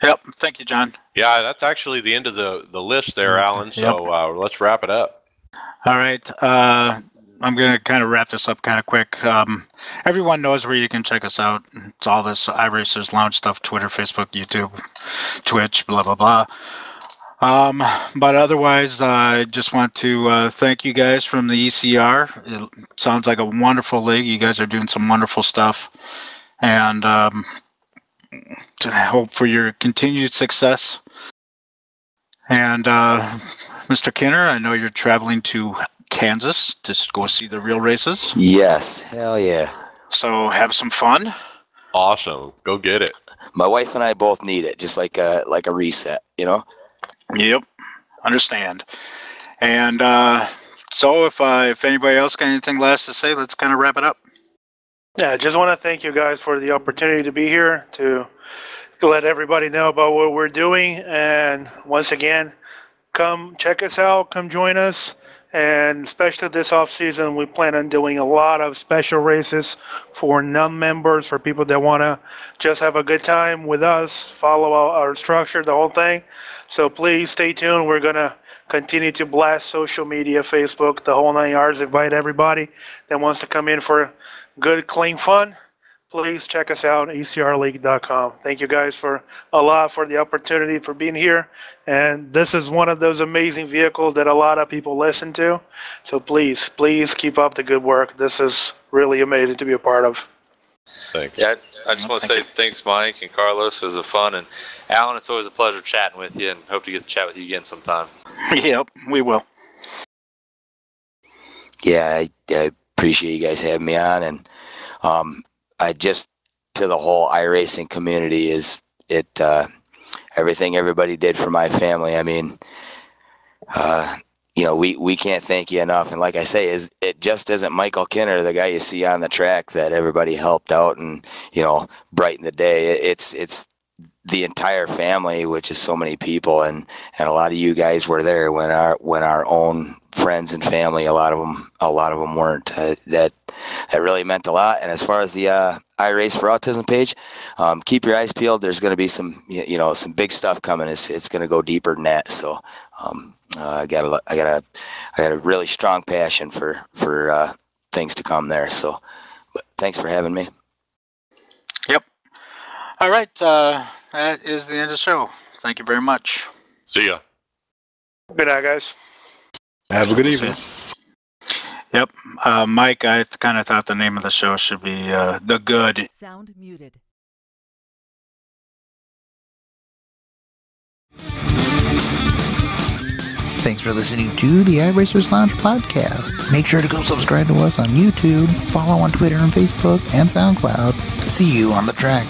Yep. Thank you, John. Yeah, that's actually the end of the list there, Alan, so let's wrap it up. All right. I'm going to kind of wrap this up kind of quick. Everyone knows where you can check us out. It's all this iRacers Lounge stuff, Twitter, Facebook, YouTube, Twitch, blah, blah, blah. But otherwise, I just want to thank you guys from the ECR. It sounds like a wonderful league. You guys are doing some wonderful stuff. And to hope for your continued success. And Mr. Kinner, I know you're traveling to Kansas to go see the real races. Yes, hell yeah. So have some fun. Awesome. Go get it. My wife and I both need it, just like a reset, you know? Yep, understand. And so if anybody else got anything last to say, let's kind of wrap it up. Yeah, I just want to thank you guys for the opportunity to be here, to let everybody know about what we're doing. And once again, come check us out, come join us. And especially this off season, we plan on doing a lot of special races for non-members, for people that want to just have a good time with us, follow our structure, the whole thing. So please stay tuned. We're going to continue to blast social media, Facebook, the whole 9 yards. Invite everybody that wants to come in for good, clean fun. please check us out, ecrleague.com. Thank you guys for a lot for the opportunity for being here. And this is one of those amazing vehicles that a lot of people listen to. So please keep up the good work. This is really amazing to be a part of. Thank you. Yeah, I just want to say thanks, Mike and Carlos. It was fun. And Alan, it's always a pleasure chatting with you, and hope to get to chat with you again sometime. Yep, we will. Yeah, I appreciate you guys having me on, and I just, to the whole iRacing community, is it everything everybody did for my family. I mean, we can't thank you enough. And like I say, it just isn't Michael Kinner, the guy you see on the track, that everybody helped out and brightened the day. It's the entire family, which is so many people, and a lot of you guys were there when our own friends and family, a lot of them weren't. That really meant a lot. And as far as the iRace for Autism page, keep your eyes peeled. There's going to be some some big stuff coming. It's going to go deeper than that. So I got a really strong passion for things to come there. So, but thanks for having me. Yep. All right. That is the end of the show. Thank you very much. See ya. Good night, guys. Have a good evening. Yep. Mike, I kind of thought the name of the show should be The Good. Sound muted. Thanks for listening to the iRacers Lounge podcast. Make sure to go subscribe to us on YouTube, follow on Twitter and Facebook, and SoundCloud. See you on the track.